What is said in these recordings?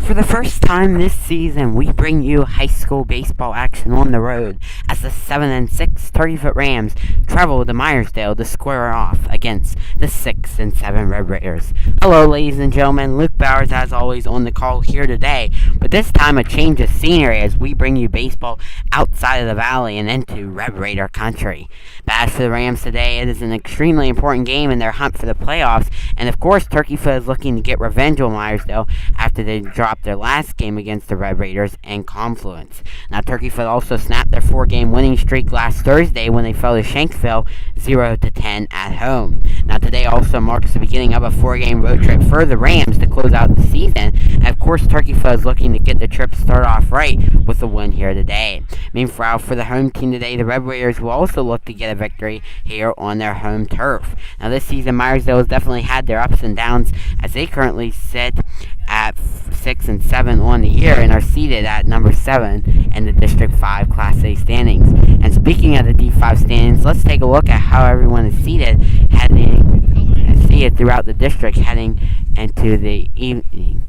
For the first time this season, we bring you high school baseball action on the road as the 7-6 Turkeyfoot Rams travel to Meyersdale to square off against the 6-7 Red Raiders. Hello, ladies and gentlemen. Luke Bowers, as always, on the call here today. But this time, a change of scenery as we bring you baseball outside of the valley and into Red Raider country. Bad for the Rams today. It is an extremely important game in their hunt for the playoffs, and of course, Turkeyfoot is looking to get revenge on Meyersdale after they dropped their last game against the Red Raiders in Confluence. Now, Turkeyfoot also snapped their 4-game winning streak last Thursday when they fell to Shanksville 0-10 at home. Now, today also marks the beginning of a 4-game road trip for the Rams to close out the season. And of course, Turkeyfoot is looking to get the trip started off right with a win here today. Meanwhile, for the home team today, the Red Raiders will also look to get a victory here on their home turf. Now, this season, Meyersdale has definitely had their ups and downs as they currently sit at 6-7 on the year and are seated at number 7 in the District 5 Class A standings. And speaking of the D5 standings, let's take a look at how everyone is seated throughout the district heading into the evening.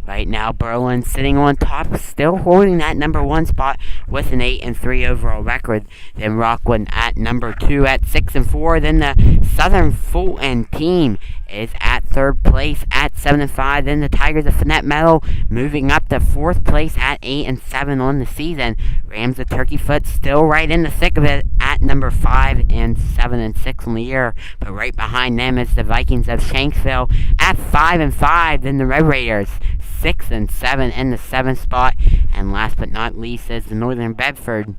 Right now, Berlin sitting on top, still holding that number 1 spot with an 8-3 overall record. Then Rockwood at number 2 at 6-4. Then the Southern Fulton team is at 3rd place at 7-5. Then the Tigers of Finette Meadow moving up to 4th place at 8-7 on the season. Rams of Turkeyfoot still right in the thick of it at number 5 and 7-6 on the year. But right behind them is the Vikings of Shanksville at 5-5. Then the Red Raiders 6-7 in the 7th spot. And last but not least is the Northern Bedford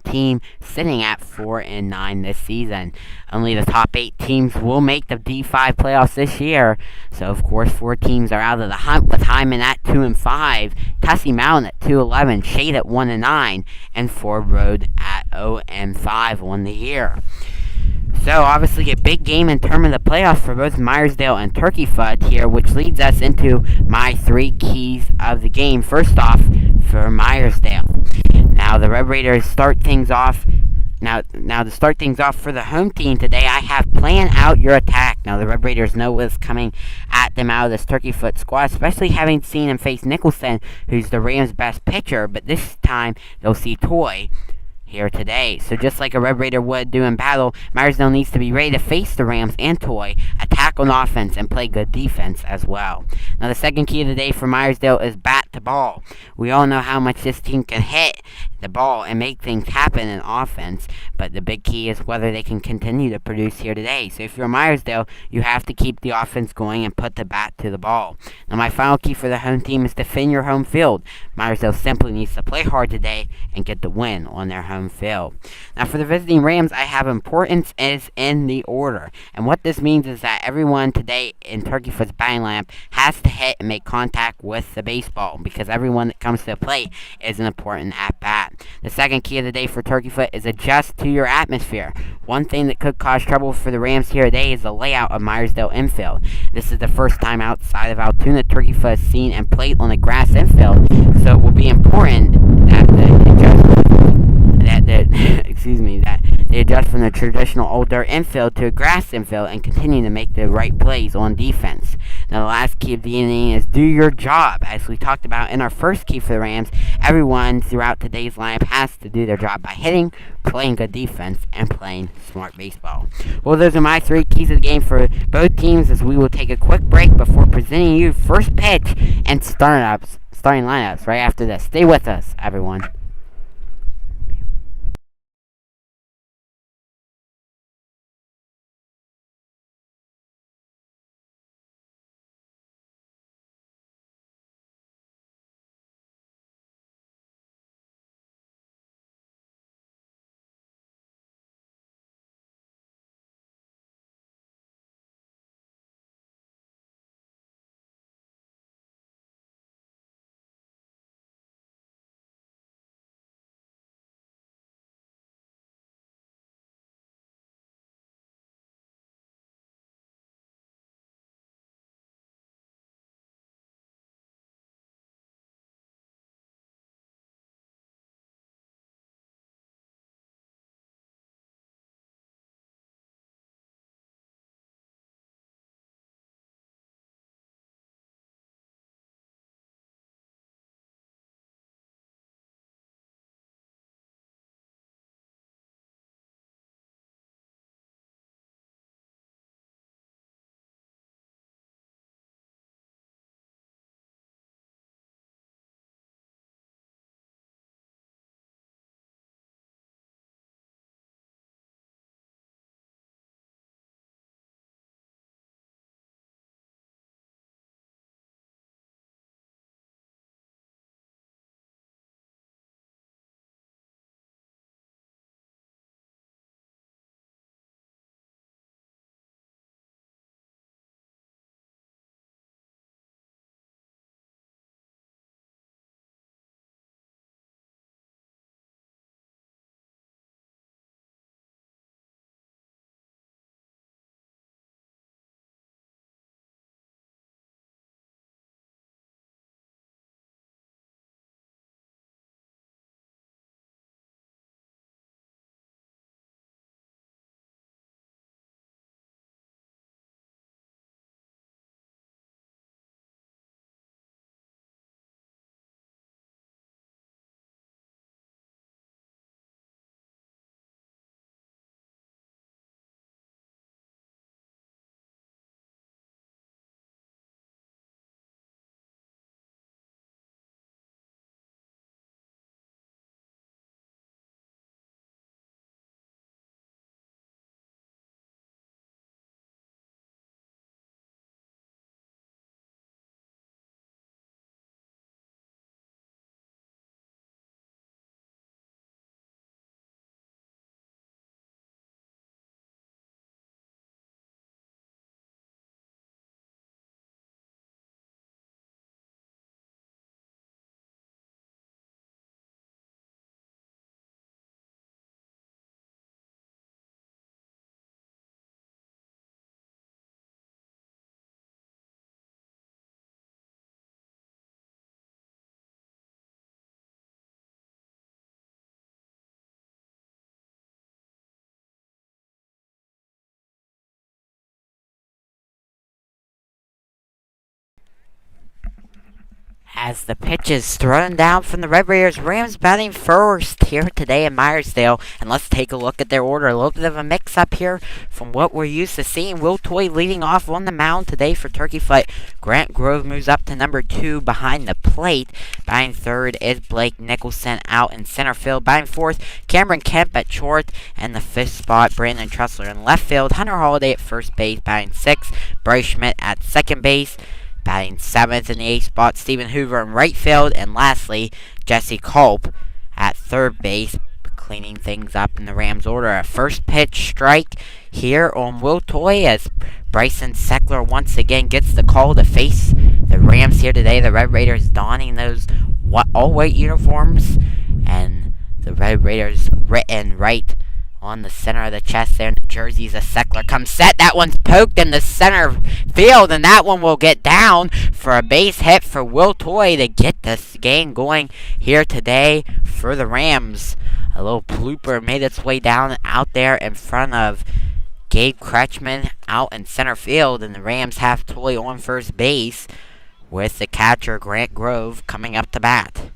team sitting at 4-9 this season. Only the top 8 teams will make the D5 playoffs this year. So of course 4 teams are out of the hunt with Hyman at 2-5, Tussey Mountain at 2-11, Shade at 1-9, and Ford Road at 0-5 on the year. So, obviously, a big game in terms of the playoffs for both Meyersdale and Turkeyfoot here, which leads us into my 3 keys of the game. First off, for Meyersdale. Now, the Red Raiders start things off. Now, to start things off for the home team today, I have plan out your attack. Now, the Red Raiders know what's coming at them out of this Turkeyfoot squad, especially having seen him face Nicholson, who's the Rams' best pitcher, but this time they'll see Toy here today. So just like a Red Raider would do in battle, Meyersdale needs to be ready to face the Rams and Toy, attack on offense, and play good defense as well. Now the second key of the day for Meyersdale is bat to ball. We all know how much this team can hit the ball and make things happen in offense, but the big key is whether they can continue to produce here today. So if you're Meyersdale, you have to keep the offense going and put the bat to the ball. Now my final key for the home team is defend your home field. Meyersdale simply needs to play hard today and get the win on their home field. Now for the visiting Rams, I have importance is in the order. And what this means is that everyone today in Turkeyfoot's batting lineup has to hit and make contact with the baseball, because everyone that comes to the plate is an important at-bat. The second key of the day for Turkeyfoot is adjust to your atmosphere. One thing that could cause trouble for the Rams here today is the layout of Meyersdale infield. This is the first time outside of Altoona Turkeyfoot has seen and played on a grass infield, so it will be important that they adjust from the traditional old dirt infield to a grass infield and continue to make the right plays on defense. Now the last key of the inning is do your job. As we talked about in our first key for the Rams, everyone throughout today's lineup has to do their job by hitting, playing good defense, and playing smart baseball. Well, those are my 3 keys of the game for both teams, as we will take a quick break before presenting you first pitch and starting lineups right after this. Stay with us, everyone. As the pitch is thrown down from the Red Raiders, Rams batting first here today in Meyersdale. And let's take a look at their order. A little bit of a mix-up here from what we're used to seeing. Will Toy leading off on the mound today for Turkeyfoot. Grant Grove moves up to number 2 behind the plate. Batting third is Blake Nicholson out in center field. Batting fourth, Cameron Kemp at short. And the fifth spot, Brandon Tressler in left field. Hunter Holiday at first base. Batting sixth, Bryce Schmidt at second base. Batting 7th in the 8th spot, Stephen Hoover in right field. And lastly, Jesse Culp at third base, cleaning things up in the Rams order. A first pitch strike here on Will Toy as Bryson Seckler once again gets the call to face the Rams here today. The Red Raiders donning those all-white uniforms. And the Red Raiders written right on the center of the chest there in the jerseys of Seckler. Comes set. That one's poked in the center field, and that one will get down for a base hit for Will Toy to get this game going here today for the Rams. A little blooper made its way down out there in front of Gabe Kretschmann out in center field, and the Rams have Toy on first base with the catcher Grant Grove coming up to bat.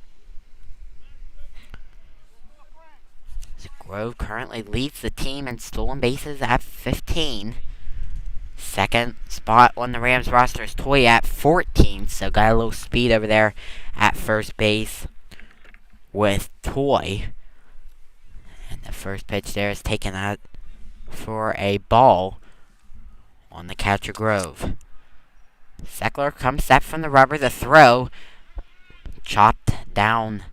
Grove currently leads the team in stolen bases at 15. Second spot on the Rams roster is Toy at 14, so got a little speed over there at first base with Toy. And the first pitch there is taken out for a ball on the catcher Grove. Seckler comes set from the rubber. The throw chopped down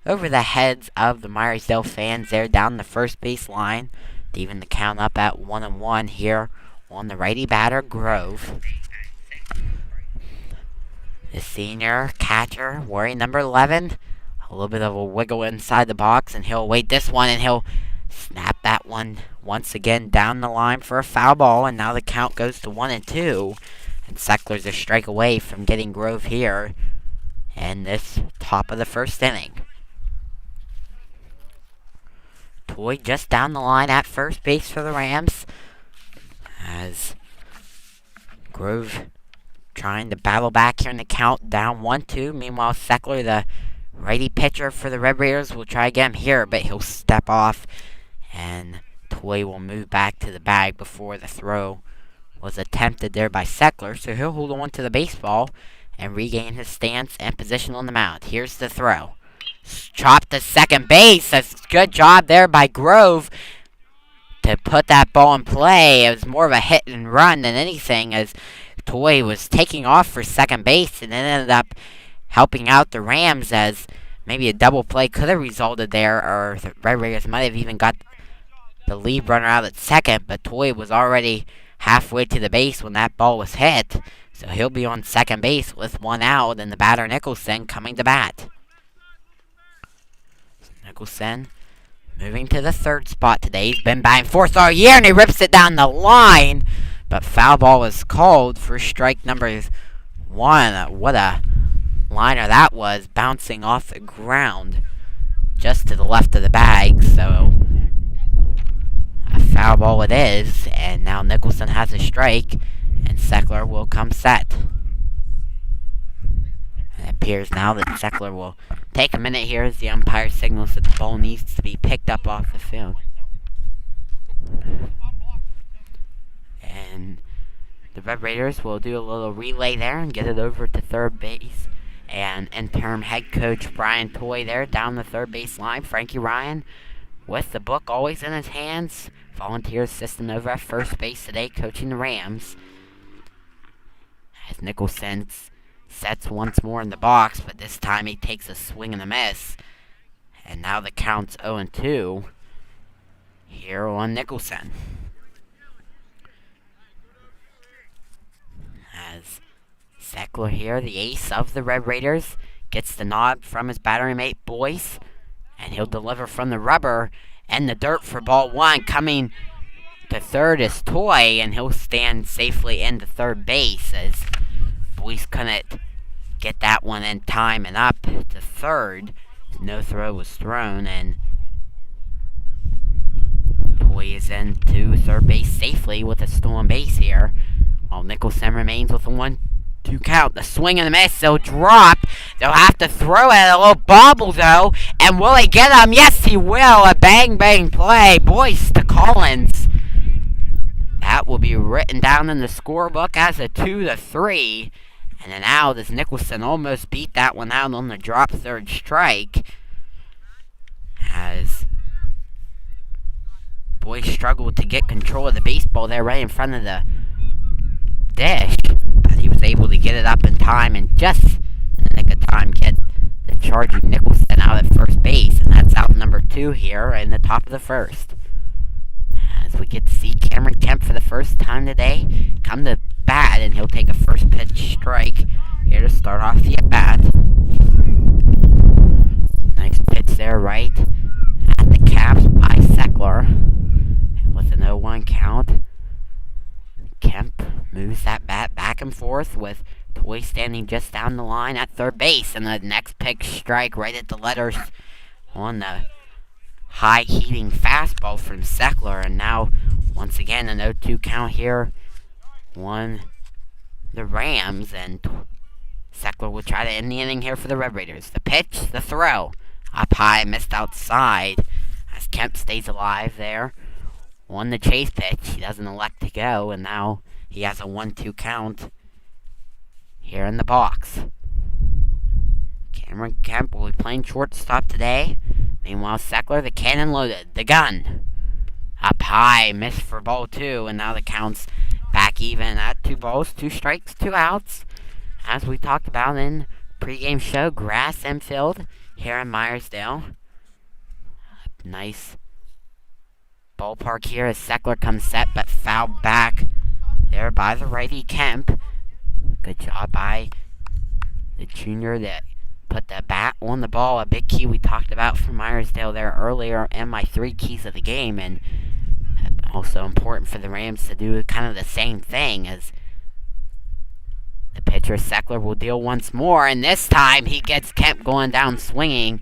over the heads of the Meyersdale fans there down the first base line. To even the count up at 1-1 here on the righty batter Grove. The senior catcher wearing number 11. A little bit of a wiggle inside the box, and he'll wait this one, and he'll snap that one once again down the line for a foul ball. And now the count goes to 1-2. And Seckler's a strike away from getting Grove here in this top of the first inning. Toy just down the line at first base for the Rams as Grove trying to battle back here in the count, down 1-2. Meanwhile, Seckler, the righty pitcher for the Red Raiders, will try again here, but he'll step off and Toy will move back to the bag before the throw was attempted there by Seckler, so he'll hold on to the baseball and regain his stance and position on the mound. Here's the throw. Chopped to second base. That's a good job there by Grove to put that ball in play. It was more of a hit and run than anything, as Toy was taking off for second base and then ended up helping out the Rams, as maybe a double play could have resulted there, or the Red Raiders might have even got the lead runner out at second, but Toy was already halfway to the base when that ball was hit, so he'll be on second base with one out, and the batter Nicholson coming to bat. Nicholson moving to the third spot today. He's been batting fourth all year, and he rips it down the line. But foul ball was called for strike number 1. What a liner that was, bouncing off the ground just to the left of the bag. So a foul ball it is, and now Nicholson has a strike, and Seckler will come set. It appears now that Seckler will take a minute here as the umpire signals that the ball needs to be picked up off the field. And the Red Raiders will do a little relay there and get it over to third base. And interim head coach Brian Toy there down the third base line. Frankie Ryan with the book always in his hands. Volunteer assistant over at first base today, coaching the Rams. As Nicholson sets once more in the box, but this time he takes a swing and a miss. And now the count's 0-2 here on Nicholson. As Seckler here, the ace of the Red Raiders, gets the nod from his battery mate Boyce, and he'll deliver from the rubber and the dirt for ball 1. Coming to third is Toy, and he'll stand safely into third base as Boyce couldn't get that one in time and up to third. No throw was thrown, and Toy is into third base safely with a stolen base here, while Nicholson remains with a 2 count. The swing and a miss. They'll drop. They'll have to throw it. A little bobble, though. And will he get him? Yes, he will. A bang play. Boyce to Collins. That will be written down in the scorebook as a 2-3. And an out as Nicholson almost beat that one out on the drop third strike. As Boyce struggled to get control of the baseball there right in front of the dish. But he was able to get it up in time and just in the nick of time get the charging Nicholson out at first base. And that's out number 2 here in the top of the first. As we get to see Cameron Kemp for the first time today come to bat, and he'll take a first pitch strike here to start off the at-bat. Nice pitch there right at the caps by Seckler. With an 0-1 count, Kemp moves that bat back and forth with Toy standing just down the line at third base. And the next pitch strike right at the letters on the high heating fastball from Seckler. And now, once again, an 0-2 count here on the Rams. And Seckler will try to end the inning here for the Red Raiders. The pitch, the throw. Up high, missed outside. As Kemp stays alive there on the chase pitch. He doesn't elect to go, and now he has a 1-2 count here in the box. Cameron Kemp will be playing shortstop today. Meanwhile, Seckler, the cannon loaded. The gun. Up high, missed for ball 2, and now the count's back even at 2 balls, 2 strikes, 2 outs. As we talked about in pregame show, grass infield here in Meyersdale. Nice ballpark here as Seckler comes set, but fouled back there by the righty Kemp. Good job by the junior that put the bat on the ball. A big key we talked about from Meyersdale there earlier in my 3 keys of the game, and also important for the Rams to do kind of the same thing as the pitcher Seckler will deal once more, and this time he gets Kemp going down swinging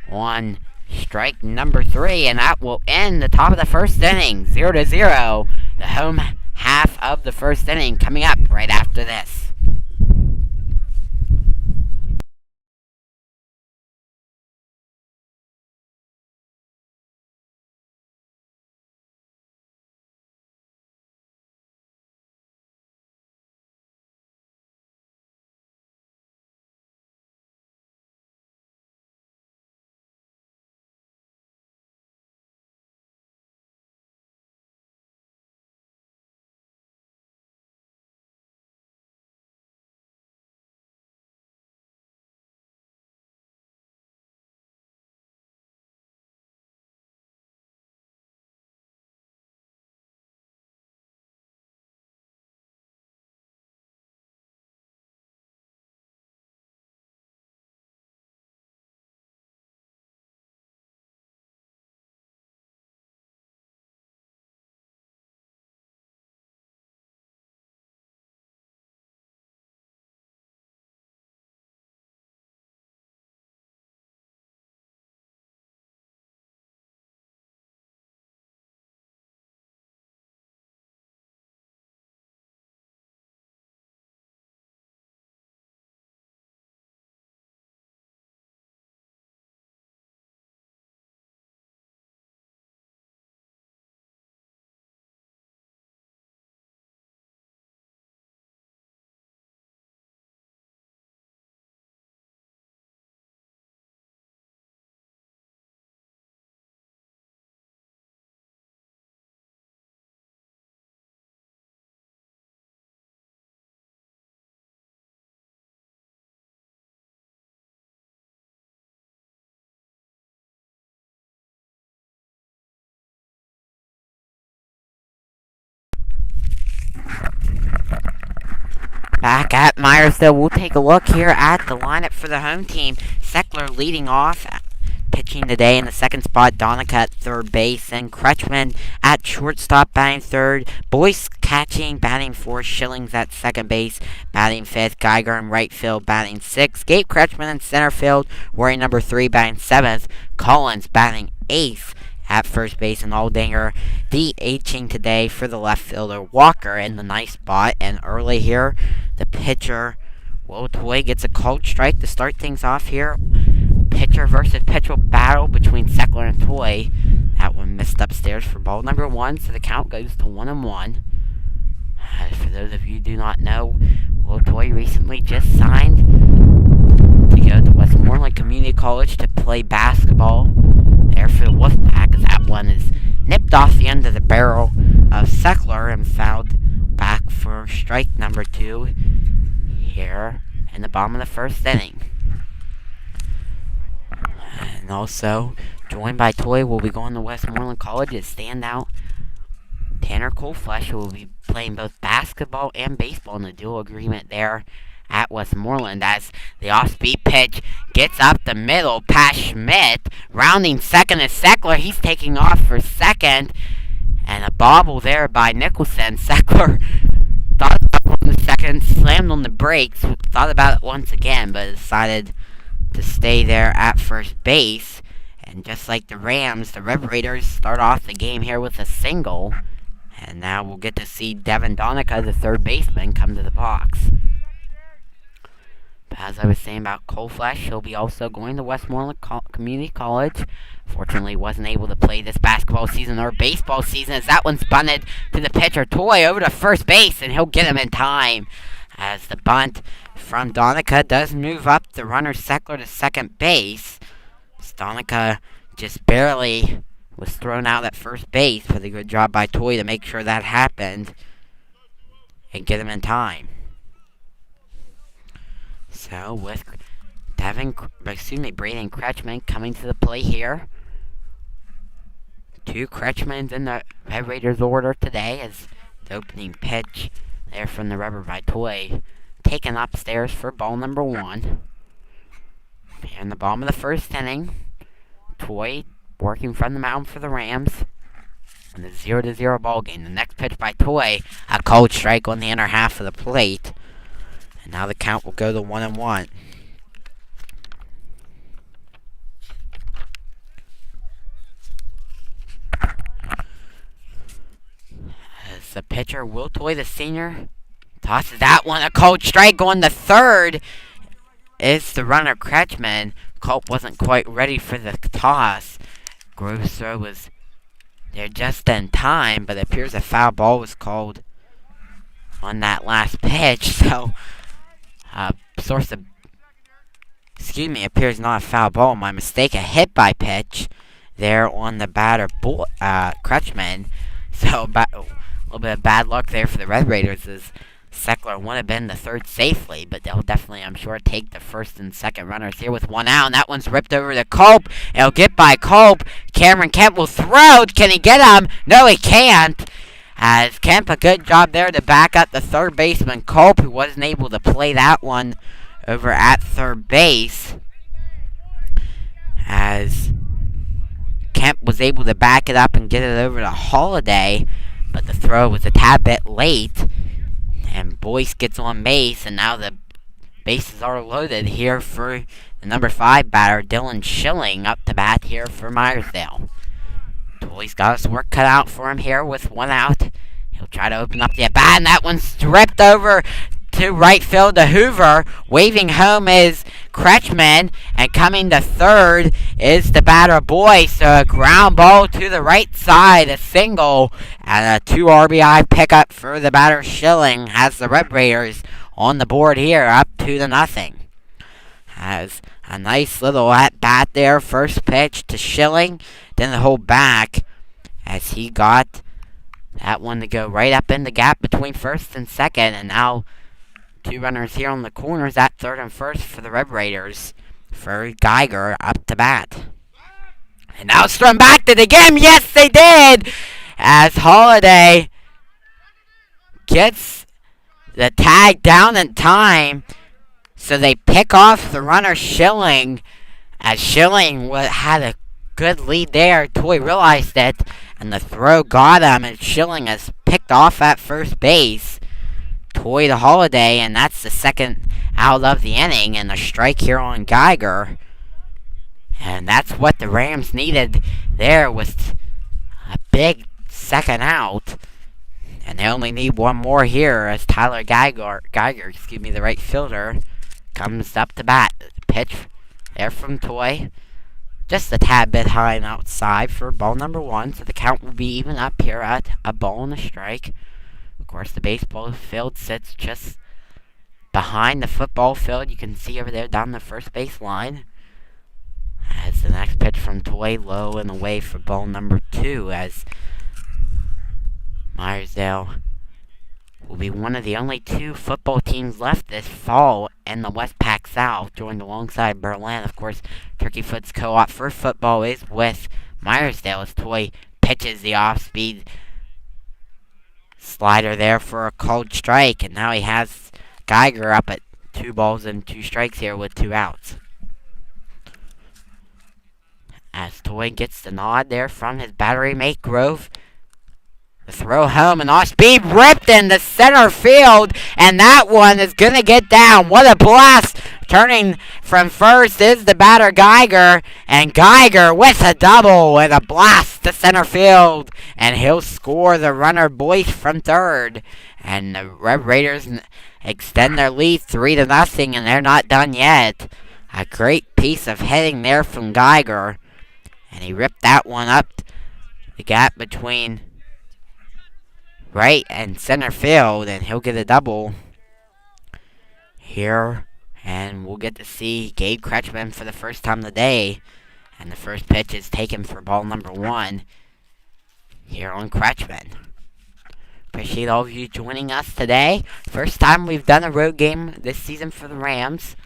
on strike number 3, and that will end the top of the first inning, 0-0. The home half of the first inning coming up right after this. Back at Meyersdale, we'll take a look here at the lineup for the home team. Seckler leading off, pitching today in the second spot. Donica at third base, and Kretschmann at shortstop, batting third. Boyce catching, batting fourth. Schillings at second base, batting fifth. Geiger in right field, batting sixth. Gabe Kretschmann in center field, wearing number 3, batting seventh. Collins batting eighth at first base, and Aldinger DHing today for the left fielder. Walker in the ninth spot, and early here, the pitcher Will Toy gets a cold strike to start things off here. Pitcher versus pitcher battle between Tressler and Toy. That one missed upstairs for ball number 1, so the count goes to 1-1. For those of you who do not know, Will Toy recently just signed to go to Westmoreland Community College to play basketball there for the Wolfpack, as that one is nipped off the end of the barrel of Tressler and fouled back for strike number 2 here in the bottom of the first inning. And also, joined by Toy, will be going to Westmoreland College as standout Tanner Coleflesh, who will be playing both basketball and baseball in the dual agreement there at Westmoreland, as the off-speed pitch gets up the middle past Schmidt, rounding second is Tressler. He's taking off for second, and a bobble there by Nicholson. Tressler thought about on the second, slammed on the brakes, thought about it once again, but decided to stay there at first base. And just like the Rams, the Red Raiders start off the game here with a single. And now we'll get to see Devin Donica, the third baseman, come to the box. But as I was saying about Coleflesh, he'll be also going to Westmoreland Community College. Fortunately, wasn't able to play this basketball season or baseball season, as that one's bunted to the pitcher, Toy, over to first base, and he'll get him in time. As the bunt from Donica does move up the runner Tressler to second base. Donica just barely was thrown out at first base, but a good job by Toy to make sure that happened and get him in time. So with Braden Kretschmann coming to the play here. 2 Kretschmans in the Red Raiders order today, as the opening pitch there from the rubber by Toy taken upstairs for ball number 1. Here in the bottom of the first inning, Toy working from the mound for the Rams. And the 0-0 ball game. The next pitch by Toy, a cold strike on the inner half of the plate. And now the count will go to 1-1. As the pitcher, Will Toy, the senior, tosses that one, a cold strike on the third. Is the runner Kretschmann. Culp wasn't quite ready for the toss. Grove's throw was there just in time, but it appears a foul ball was called on that last pitch. So, appears not a foul ball. My mistake, a hit by pitch there on the batter, Kretschmann. So, a little bit of bad luck there for the Red Raiders, as Tressler would have been the third safely, but they'll definitely, I'm sure, take the first and second runners here with 1 out, and that one's ripped over to Culp. It'll get by Culp. Cameron Kemp will throw. Can he get him? No, he can't. As Kemp, a good job there to back up the third baseman, Culp, who wasn't able to play that one over at third base. As Kemp was able to back it up and get it over to Holiday, but the throw was a tad bit late. And Boyce gets on base, and now the bases are loaded here for the number 5 batter, Dylan Schilling, up to bat here for Meyersdale. Toy's got his work cut out for him here with 1 out. He'll try to open up the at-bat, and that one's stripped over to right field to Hoover. Waving home is Kretschmann, and coming to third is the batter Boyce. So a ground ball to the right side, a single, and a 2 RBI pickup for the batter Schilling, has the Red Raiders on the board here, up 2-0. Has a nice little at-bat there, first pitch to Schilling, then the hold back as he got that one to go right up in the gap between first and second, and now 2 runners here on the corners at third and first for the Red Raiders. For Geiger up to bat. And now Strum backed it again. Yes, they did. As Holiday gets the tag down in time. So they pick off the runner Schilling. As Schilling had a good lead there. Toy realized it. And the throw got him. And Schilling has picked off at first base. Toy to Holiday, and that's the second out of the inning, and a strike here on Geiger. And that's what the Rams needed there, was a big second out. And they only need one more here, as Tyler Geiger, the right fielder, comes up to bat. Pitch there from Toy. Just a tad bit high and outside for ball number 1, so the count will be even up here at a ball and a strike. Of course, the baseball field sits just behind the football field. You can see over there down the first base line. As the next pitch from Toy, low and away for ball number 2, as Meyersdale will be one of the only 2 football teams left this fall in the Westpac South, joined alongside Berlin. Of course, Turkeyfoot's co-op for football is with Meyersdale, as Toy pitches the off-speed slider there for a called strike, and now he has Geiger up at 2 balls and 2 strikes here with 2 outs. As Toy gets the nod there from his battery mate Grove. The throw home and off speed ripped into center field, and that one is going to get down. What a blast! Turning from first is the batter Geiger, and Geiger with a double and a blast to center field, and he'll score the runner Boyce from third. And the Red Raiders extend their lead 3-0, and they're not done yet. A great piece of hitting there from Geiger, and he ripped that one up the gap between right and center field, and he'll get a double here, and we'll get to see Gabe Kretschmann for the first time today, and the first pitch is taken for ball number 1 here on Kretschmann. Appreciate all of you joining us today. First time we've done a road game this season for the Rams,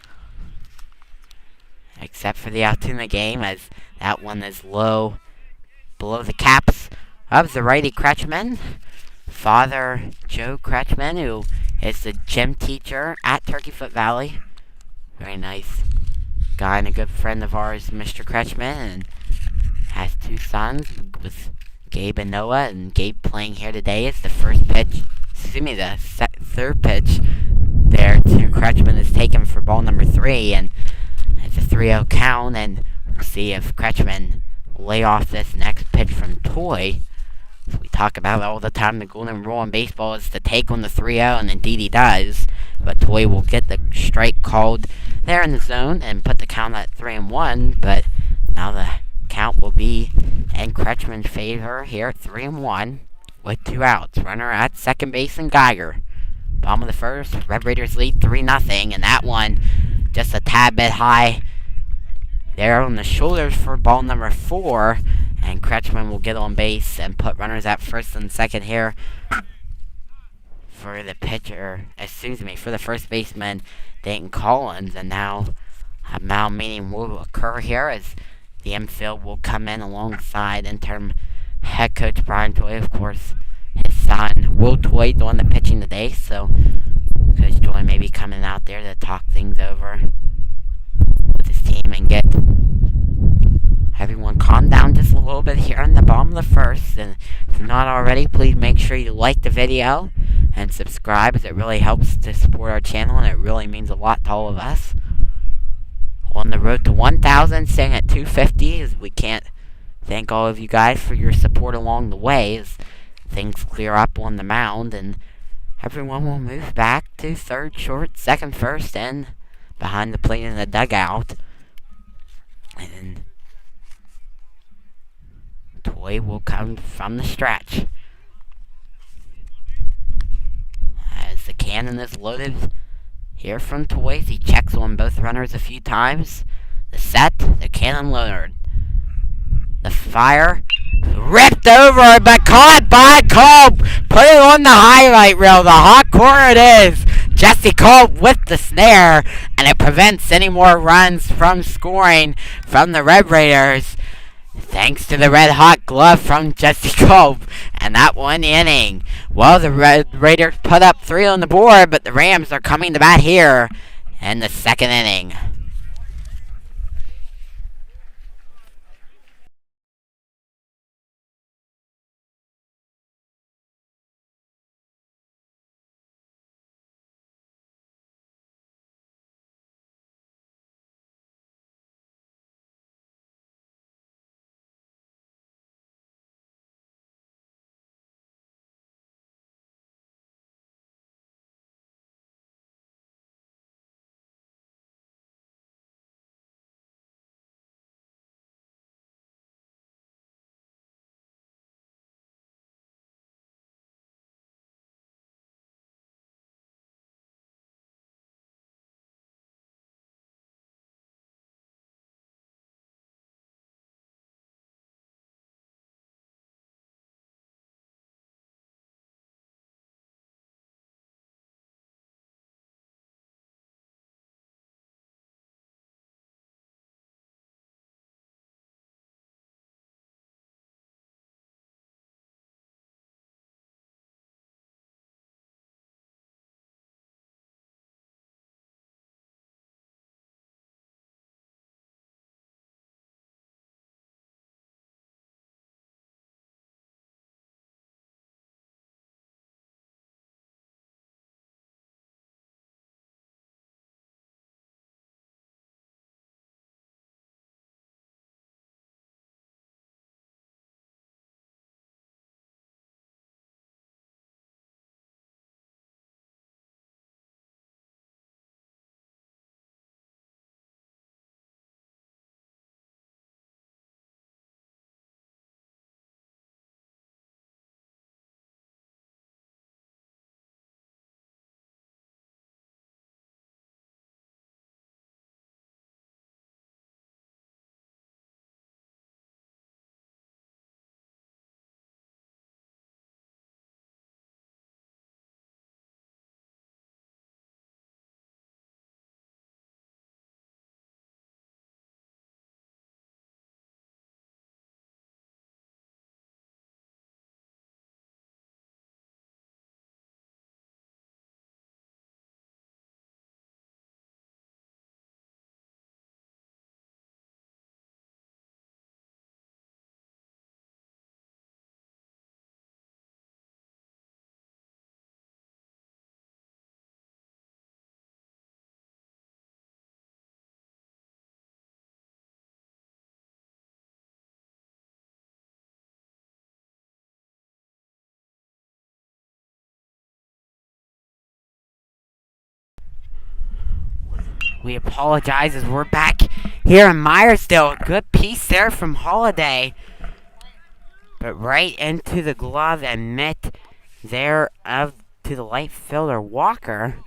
except for the Altoona game, as that one is low below the caps of the righty Kretschmann. Father Joe Kretschmann, who is the gym teacher at Turkeyfoot Valley. Very nice guy and a good friend of ours, Mr. Kretschmann, and has 2 sons with Gabe and Noah, and Gabe playing here today is the first pitch, the third pitch there to Kretschmann is taken for ball number 3, and it's a 3-0 count, and we'll see if Kretschmann will lay off this next pitch from Toy. So we talk about it all the time. The golden rule in baseball is to take on the 3-0, and indeed he does. But Toy will get the strike called there in the zone and put the count at 3-1. But now the count will be in Kretschmann's favor here at 3-1 with 2 outs. Runner at second base and Geiger. Bottom of the first, Red Raiders lead 3-0, and that one just a tad bit high there on the shoulders for ball number 4. And Kretschmann will get on base and put runners at first and second here for the for the first baseman, Dayton Collins. And now a mound meeting will occur here as the infield will come in alongside interim head coach Brian Toy. Of course, his son, Will Toy, doing the pitching today. So Coach Toy may be coming out there to talk things over with his team and get everyone calm down just a little bit here in the bottom of the first. And if you're not already, please make sure you like the video and subscribe, as it really helps to support our channel, and it really means a lot to all of us. On the road to 1,000, staying at 250, as we can't thank all of you guys for your support along the way as things clear up on the mound, and everyone will move back to third, short, second, first, and behind the plate in the dugout. And Toy will come from the stretch as the cannon is loaded here from Toy. He checks on both runners a few times. The set, the cannon loaded. The fire ripped over, but caught by Kolb. Put it on the highlight reel. The hot corner it is. Jesse Kolb with the snare, and it prevents any more runs from scoring from the Red Raiders, thanks to the red-hot glove from Jesse Kolb. And that one inning. Well, the Red Raiders put up 3 on the board, but the Rams are coming to bat here in the second inning. We apologize as we're back here in Meyersdale. Good piece there from Holiday. But right into the glove and mitt there to the right fielder Walker.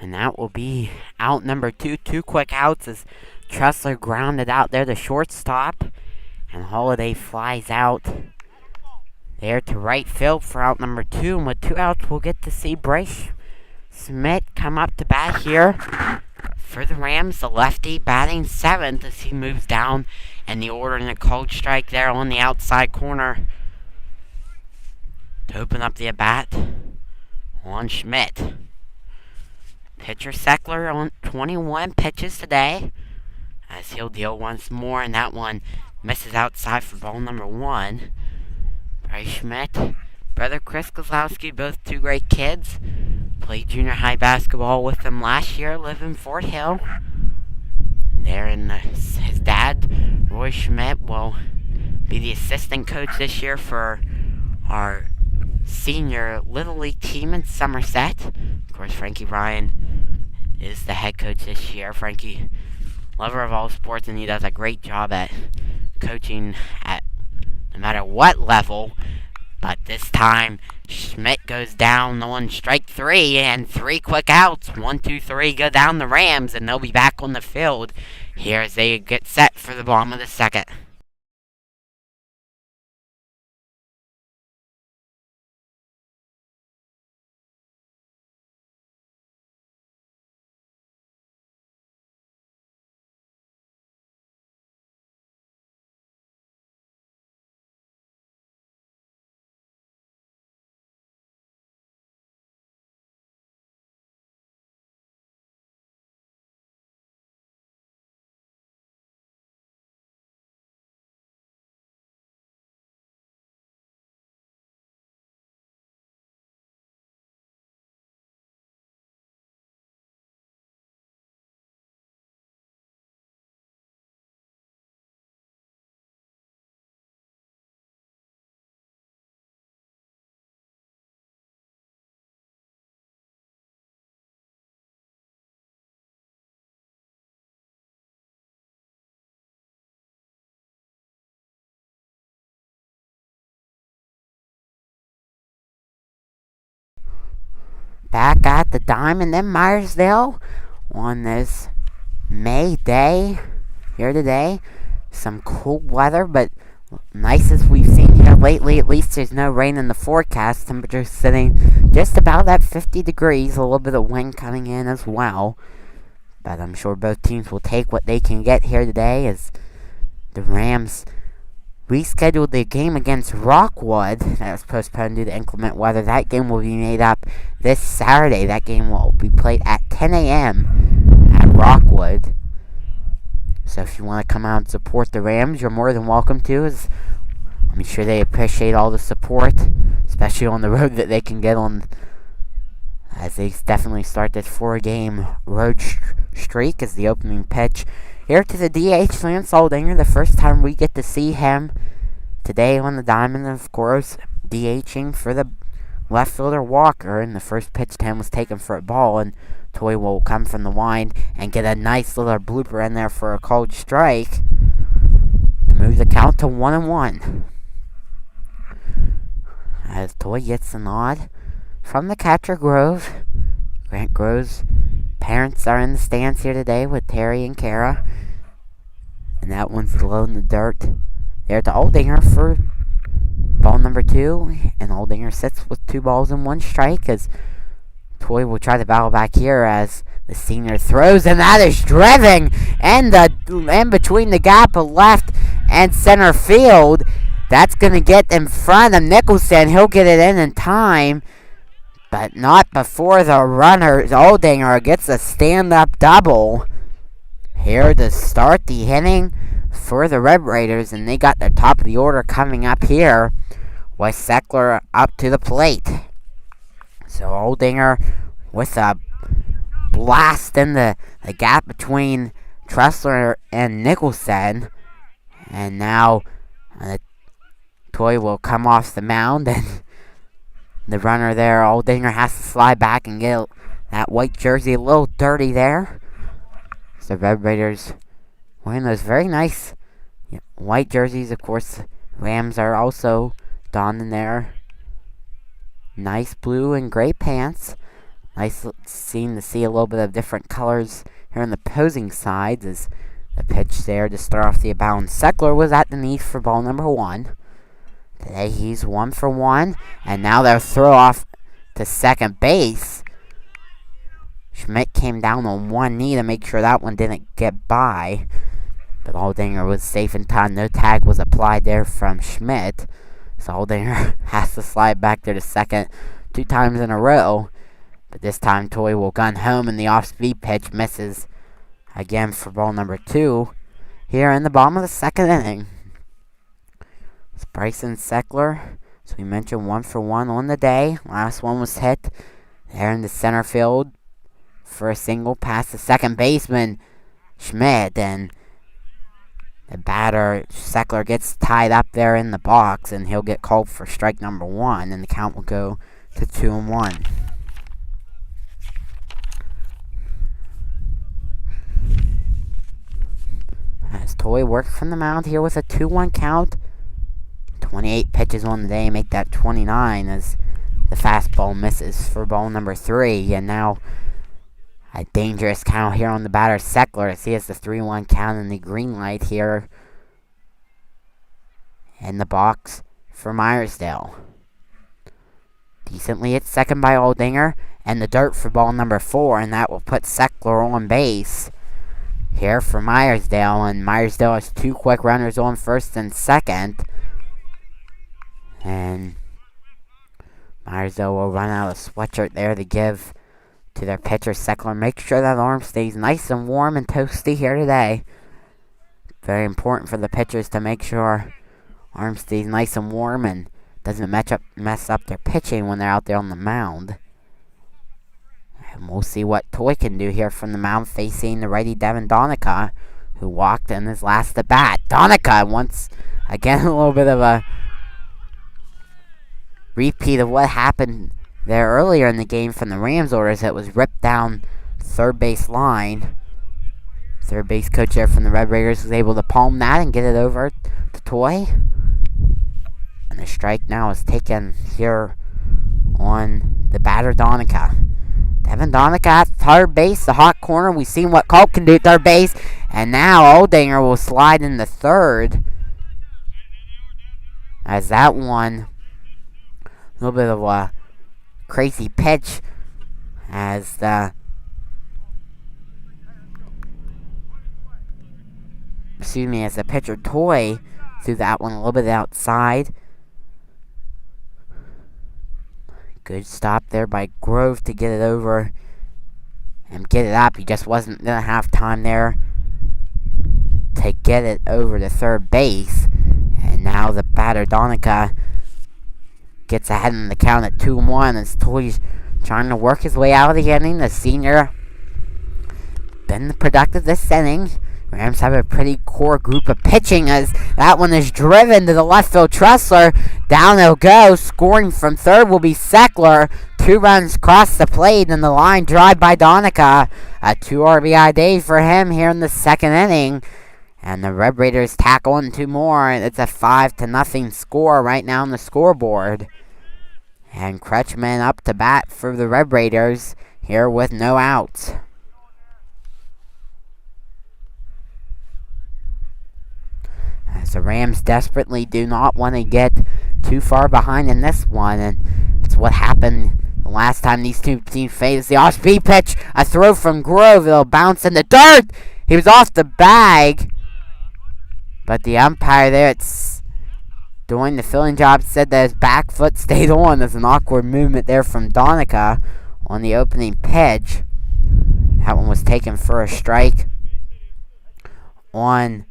And that will be out number 2. 2 quick outs as Tressler grounded out there to shortstop. And Holiday flies out there to right field for out number 2. And with 2 outs, we'll get to see Bryce Schmidt come up to bat here for the Rams. The lefty batting 7th as he moves down in the order, and a cold strike there on the outside corner to open up the at-bat on Schmidt. Pitcher Seckler on 21 pitches today as he'll deal once more, and that one misses outside for ball number 1. Bryce Schmidt, brother Chris Kozlowski, both 2 great kids. Played junior high basketball with them last year, live in Fort Hill. There in his dad, Roy Schmidt, will be the assistant coach this year for our senior Little League team in Somerset. Of course, Frankie Ryan is the head coach this year. Frankie, lover of all sports, and he does a great job at coaching at no matter what level. But this time, Schmidt goes down on strike 3, and 3 quick outs. 1, 2, 3 go down the Rams, and they'll be back on the field here as they get set for the bottom of the second. Back at the Diamond in Meyersdale on this May day here today. Some cool weather, but nice as we've seen here lately. At least there's no rain in the forecast. Temperature sitting just about at 50 degrees. A little bit of wind coming in as well. But I'm sure both teams will take what they can get here today as the Rams rescheduled the game against Rockwood that was postponed due to inclement weather. That game will be made up this Saturday. That game will be played at 10 a.m. at Rockwood. So if you want to come out and support the Rams, you're more than welcome to. As I'm sure they appreciate all the support, especially on the road that they can get on, as they definitely start this 4-game road streak as the opening pitch. Here to the DH, Lance Aldinger, the first time we get to see him today on the Diamond, of course, DHing for the left fielder Walker, and the first pitch to him was taken for a ball, and Toy will come from the wind and get a nice little blooper in there for a cold strike to move the count to 1-1. As Toy gets the nod from the catcher Grove. Grant Grove's parents are in the stands here today with Terry and Kara. And that one's low in the dirt. There to Aldinger for ball number 2. And Aldinger sits with 2 balls and 1 strike as Toy will try to battle back here as the senior throws. And that is driven and between the gap of left and center field. That's going to get in front of Nicholson. He'll get it in time. But not before the runner, Aldinger, gets a stand-up double. Here to start the inning for the Red Raiders, and they got the top of the order coming up here with Seckler up to the plate. So Aldinger with a blast in the gap between Tressler and Nicholson. And now Toy will come off the mound, and the runner there, Aldinger, has to slide back and get that white jersey a little dirty there. The Red Raiders wearing those very nice white jerseys. Of course, Rams are also donning their nice blue and gray pants. Nice scene to see a little bit of different colors here on the opposing sides as the pitch there to start off the about. Tressler was at the knee for ball number 1. Today he's 1 for 1, and now they'll throw off to second base. Schmidt came down on one knee to make sure that one didn't get by, but Aldinger was safe in time. No tag was applied there from Schmidt, so Aldinger has to slide back there to second 2 times in a row. But this time Toy will gun home, and the off-speed pitch misses again for ball number 2 here in the bottom of the second inning. It's Bryson Tressler, so we mentioned 1 for 1 on the day. Last one was hit there in the center field for a single past the second baseman Schmidt, and the batter Tressler gets tied up there in the box, and he'll get called for strike number 1, and the count will go to 2-1. As Toy works from the mound here with a 2-1 count. 28 pitches on the day, make that 29 as the fastball misses for ball number 3. And now a dangerous count here on the batter Tressler as he has the 3-1 count and the green light here in the box for Meyersdale. Decently hit second by Aldinger, and the dirt for ball number 4, and that will put Tressler on base here for Meyersdale, and Meyersdale has 2 quick runners on first and second, and Meyersdale will run out a sweatshirt there to give to their pitcher Tressler. Make sure that arm stays nice and warm and toasty here today. Very important for the pitchers to make sure arm stays nice and warm and doesn't mess up their pitching when they're out there on the mound. And we'll see what Toy can do here from the mound facing the righty Devin Donica, who walked in his last at bat. Donica once again a little bit of a repeat of what happened there earlier in the game from the Rams orders. It was ripped down third base line. Third base coach there from the Red Raiders was able to palm that and get it over to Toy. And the strike now is taken here on the batter Donica. Devin Donica at third base, the hot corner. We've seen what Culp can do at third base. And now Aldinger will slide into third. As that one, a little bit of a crazy pitch as the pitcher Toy threw that one a little bit outside. Good stop there by Grove to get it over and get it up. He just didn't have time there to get it over to third base. And now the batter Donica gets ahead in the count at 2-1 as Toy's trying to work his way out of the inning. The senior been productive this inning. Rams have a pretty core group of pitching as that one is driven to the left field. Tressler, down he'll go. Scoring from third will be Tressler. 2 runs cross the plate and the line drive by Donica. A 2 RBI day for him here in the second inning. And the Red Raiders tack on 2 more. It's a 5-0 score right now on the scoreboard. And Kretschmann up to bat for the Red Raiders here with no outs. As the Rams desperately do not want to get too far behind in this one. And it's what happened the last time these two teams faced. The off-speed pitch, a throw from Grove. It'll bounce in the dirt. He was off the bag. But the umpire there, it's doing the filling job, said that his back foot stayed on. There's an awkward movement there from Donica on the opening pitch. That one was taken for a strike on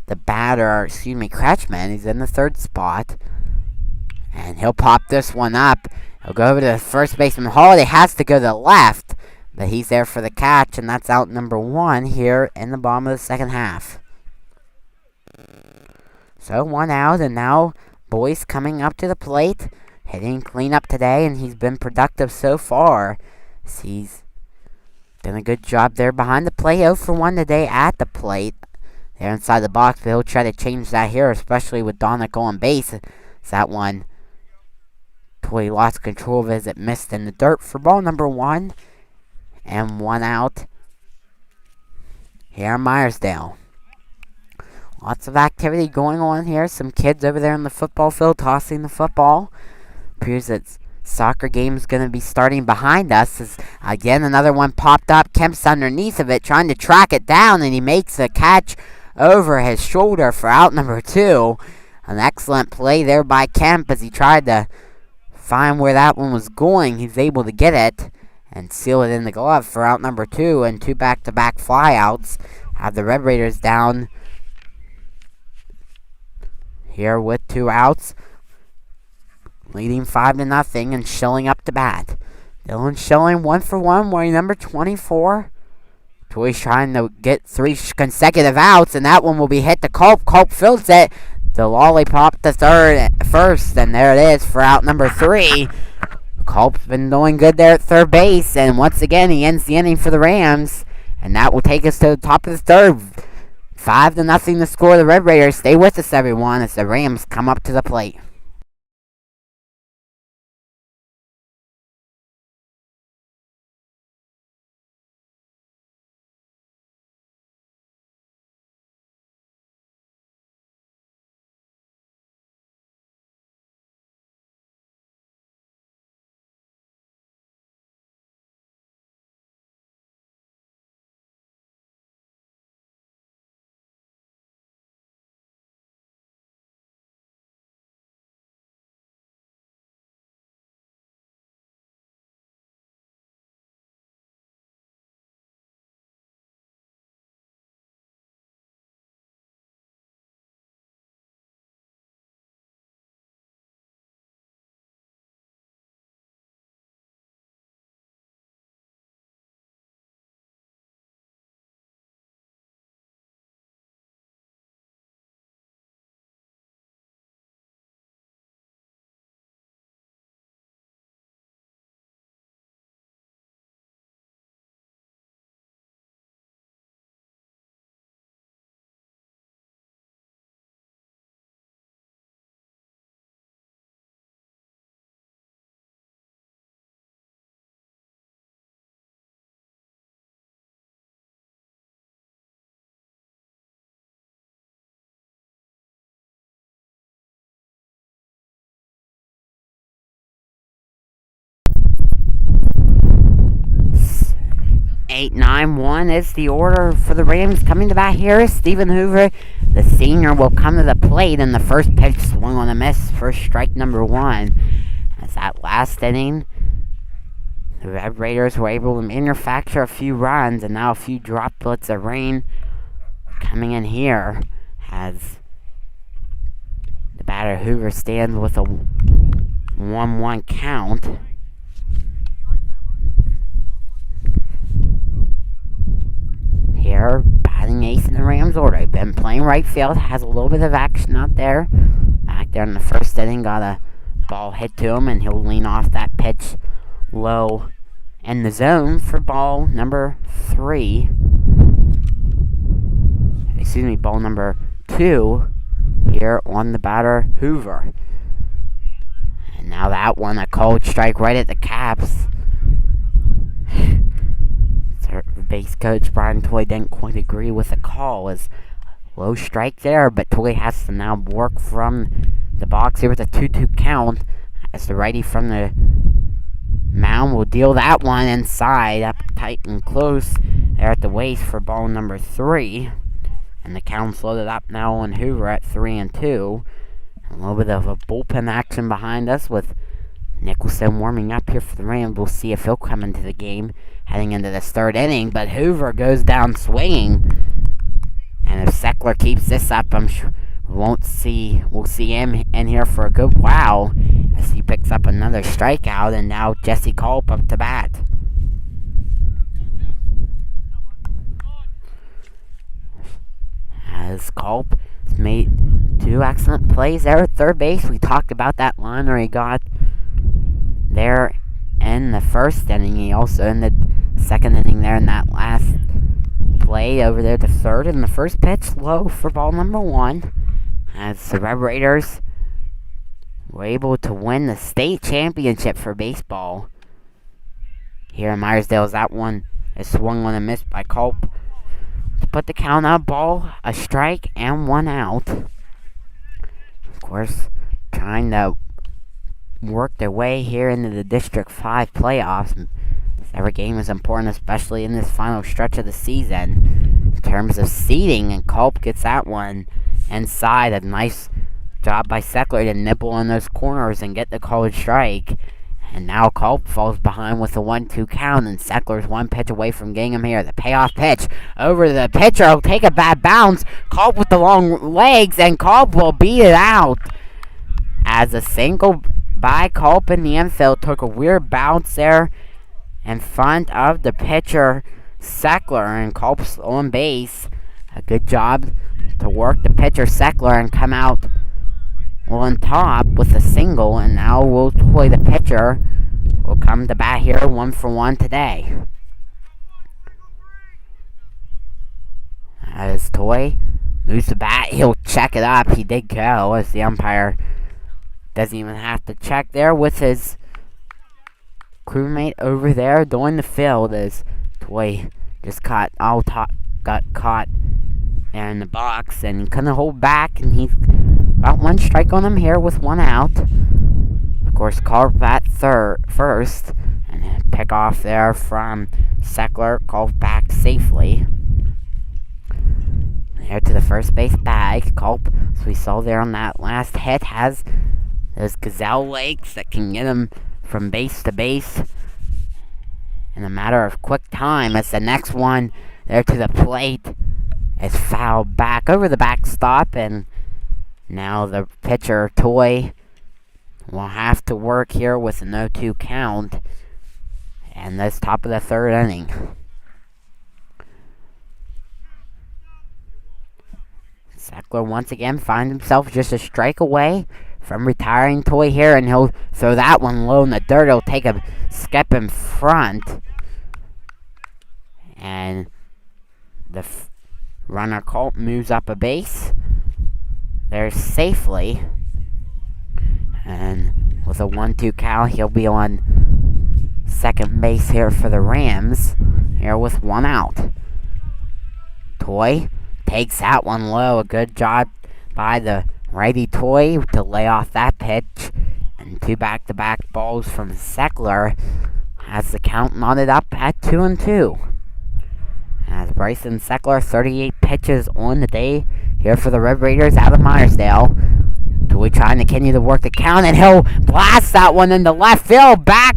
the batter, Kretschmann. He's in the third spot. And he'll pop this one up. He'll go over to the first baseman. Holiday has to go to the left. But he's there for the catch, and that's out number 1 here in the bottom of the second half. So 1 out, and now Boyce coming up to the plate. Hitting cleanup today, and he's been productive so far. He's Done a good job there behind the plate. 0 for 1 today at the plate. There inside the box, but he'll try to change that here, especially with Donick on base. It's that one. He lost control of it as it missed in the dirt for ball number 1. And 1 out here in Meyersdale. Lots of activity going on here. Some kids over there in the football field tossing the football. Appears that soccer game's going to be starting behind us. As again, another one popped up. Kemp's underneath of it, trying to track it down, and he makes a catch over his shoulder for out number 2. An excellent play there by Kemp as he tried to find where that one was going. He's able to get it and seal it in the glove for out number 2, and 2 back-to-back flyouts. Have the Red Raiders down here with 2 outs, leading 5-0, and Schilling up to bat. Dylan Schilling 1 for 1, wearing number 24. Toy's trying to get 3 consecutive outs, and that one will be hit to Culp. Culp fields it. The lollipop to first, and there it is for out number 3. Culp's been doing good there at third base, and once again he ends the inning for the Rams, and that will take us to the top of the third. 5-0 to score. The Red Raiders. Stay with us, everyone, as the Rams come up to the plate. Eight, 9-1 is the order for the Rams. Coming to bat here is Stephen Hoover. The senior will come to the plate, and the first pitch swung on a miss. First strike number 1. As that last inning, the Red Raiders were able to manufacture a few runs, and now a few droplets of rain coming in here as the batter Hoover stands with a 1-1 count. Here, batting ace in the Rams order. Been playing right field, has a little bit of action out there. Back there in the first inning, got a ball hit to him, and he'll lean off that pitch low in the zone for ball number 3. Excuse me, ball number 2 here on the batter Hoover. And now that one, a cold strike right at the caps. Base coach Brian Toy didn't quite agree with the call. As low strike there, but Toy has to now work from the box here with a 2-2 count, as the righty from the mound will deal that one inside, up tight and close there at the waist for ball number 3. And the count's loaded up now on Hoover at 3-2. A little bit of a bullpen action behind us with Nicholson warming up here for the Rams. We'll see if he'll come into the game heading into this third inning, but Hoover goes down swinging. And if Seckler keeps this up, I'm sure we'll see him in here for a good while as he picks up another strikeout, and now Jesse Culp up to bat. As Culp has made 2 excellent plays there at third base. We talked about that liner he got there in the first inning. He also ended the second inning there there in that last play over there to third. And the first pitch low for ball number 1. As the Red Raiders were able to win the state championship for baseball. Here in Meyersdale, as that one is swung on and missed by Culp to put the count up. Ball, a strike, and 1 out. Of course, trying to work their way here into the District 5 playoffs. Every game is important, especially in this final stretch of the season. In terms of seeding, and Culp gets that one inside. A nice job by Tressler to nibble on those corners and get the called strike. And now Culp falls behind with a 1-2 count, and Tressler's one pitch away from getting him here. The payoff pitch over the pitcher will take a bad bounce. Culp with the long legs, and Culp will beat it out. As a single by Culp in the infield took a weird bounce there in front of the pitcher Tressler, and Culp's on base. A good job to work the pitcher Tressler and come out on top with a single, and now Will Toy, the pitcher, will come to bat here 1-for-1 today. As Toy moves the bat, he'll check it up. He did go, as the umpire doesn't even have to check there with his crewmate over there doing the field, as Toy just got caught in the box and couldn't hold back, and he's got 1 strike on him here with 1 out. Of course, Culp at first, and a pick off there from Tressler. Culp back safely. Here to the first base bag. Culp, as we saw there on that last hit, has those gazelle legs that can get him from base to base in a matter of quick time. As the next one there to the plate is fouled back over the backstop, and now the pitcher, Toy, will have to work here with a 0-2 count. And this top of the 3rd inning. Tressler once again finds himself just a strike away from retiring Toy here, and he'll throw that one low in the dirt. He'll take a step in front. And the runner Culp moves up a base there safely, and with a 1-2 count, he'll be on second base here for the Rams here with 1 out. Toy takes that one low. A good job by the righty Toy to lay off that pitch, and 2 back-to-back balls from Tressler has the count knotted up at 2-2. As Bryson Tressler, 38 pitches on the day here for the Red Raiders out of Meyersdale. Toy trying to continue to work the count, and he'll blast that one into left field. Back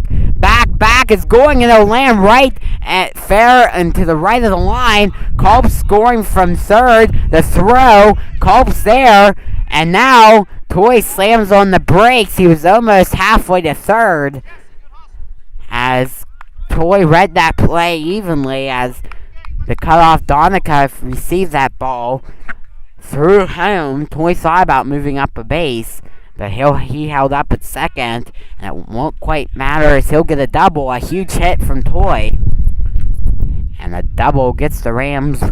is going, and it'll land right at fair and to the right of the line. Culp scoring from third. The throw, Culp's there, and now Toy slams on the brakes. He was almost halfway to third, as Toy read that play evenly, as the cutoff Donica received that ball through home. Toy thought about moving up a base, but he held up at second, and it won't quite matter as he'll get a double. A huge hit from Toy, and a double gets the Rams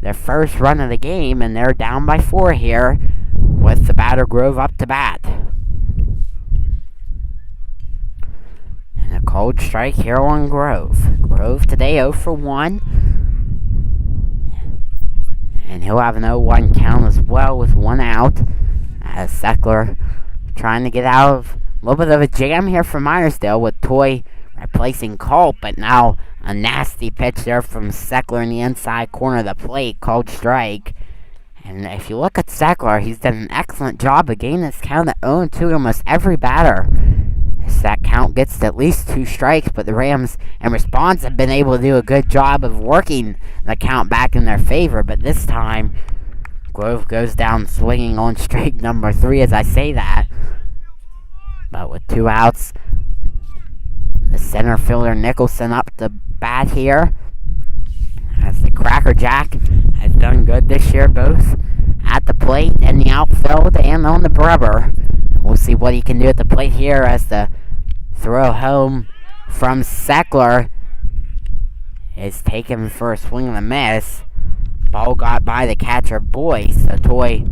their first run of the game, and they're down by 4 here with the batter Grove up to bat. And a cold strike here on Grove. Grove today 0-for-1. And he'll have an 0-1 count as well with 1 out. As Tressler trying to get out of a little bit of a jam here for Meyersdale with Toy replacing Culp. But now a nasty pitch there from Tressler in the inside corner of the plate. Called strike. And if you look at Tressler, he's done an excellent job of getting this count at 0-2 almost every batter. That count gets to at least 2 strikes, but the Rams, in response, have been able to do a good job of working the count back in their favor. But this time, Grove goes down swinging on strike number 3 as I say that. But with 2 outs, the center fielder Nicholson up to bat here, as the Cracker Jack has done good this year, both at the plate and the outfield and on the rubber. We'll see what he can do at the plate here as the throw home from Tressler is taken for a swing and a miss. Ball got by the catcher, Boyce. So Toy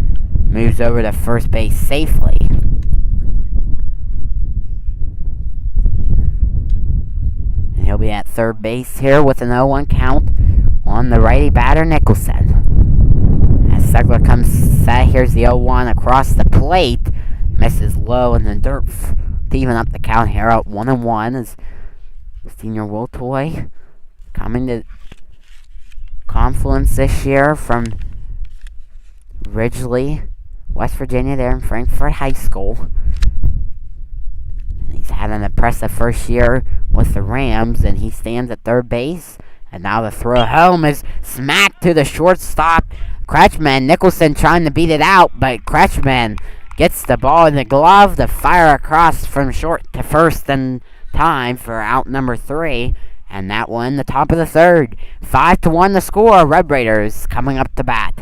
moves over to first base safely. And he'll be at third base here with an 0-1 count on the righty batter, Nicholson. As Segler comes set, here's the 0-1 across the plate. Misses low in the dirt to even up the count here at 1-1 as senior Will Toy coming to Confluence this year from Ridgely, West Virginia, there in Frankfort High School. And he's had an impressive first year with the Rams, and he stands at third base. And now the throw home is smacked to the shortstop, Kretschmann. Nicholson trying to beat it out, but Kretschmann gets the ball in the glove to fire across from short to first in time for out number 3. And that one, the top of the third. 5-1 the score. Red Raiders coming up to bat.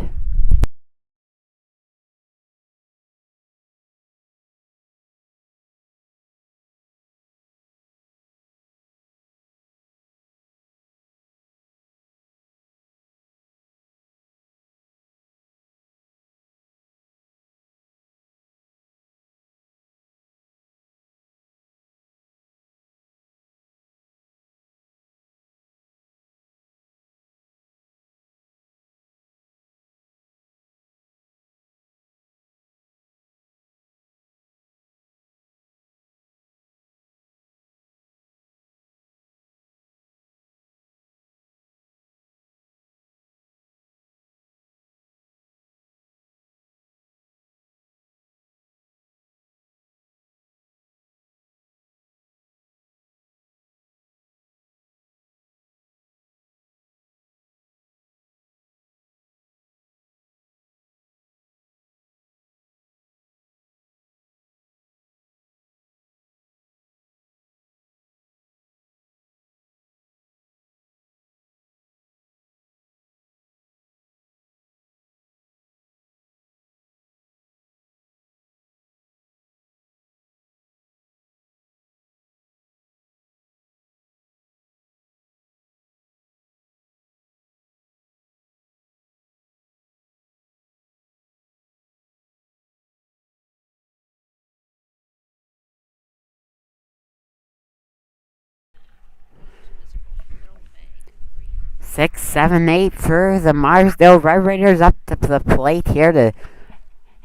Six, 7, 8 for the Meyersdale Red Raiders up to the plate here to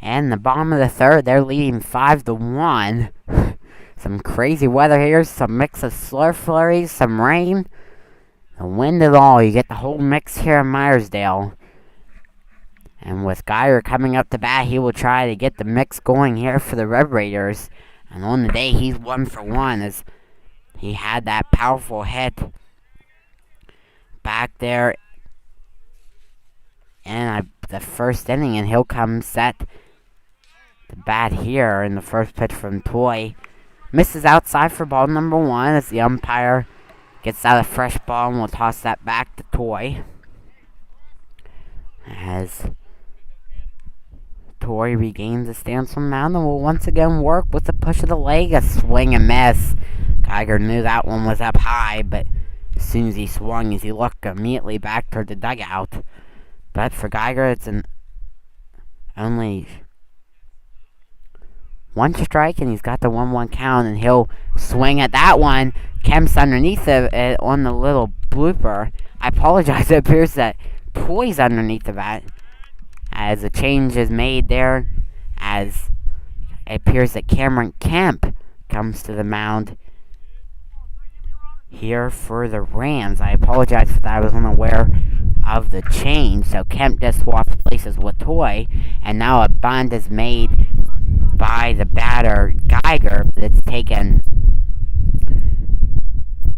end the bottom of the third. They're leading 5-1. Some crazy weather here, some mix of flurries, some rain, the wind and all. You get the whole mix here in Meyersdale. And with Geiger coming up to bat, he will try to get the mix going here for the Red Raiders. And on the day, he's 1 for 1 as he had that powerful hit back there in the first inning, and he'll come set to bat here in the first pitch from Toy. Misses outside for ball number 1 as the umpire gets out a fresh ball and will toss that back to Toy. As Toy regains the stance from mound and will once again work with the push of the leg, a swing and miss. Geiger knew that one was up high, but as soon as he swung, he looked immediately back toward the dugout. But for Geiger, it's only 1 strike, and he's got the 1-1 count, and he'll swing at that one. Kemp's underneath it on the little blooper. I apologize, it appears that Toy's underneath the bat as a change is made there, as it appears that Cameron Kemp comes to the mound here for the Rams. I apologize for that. I was unaware of the change. So Kemp just swaps places with Toy, and now a bunt is made by the batter Geiger that's taken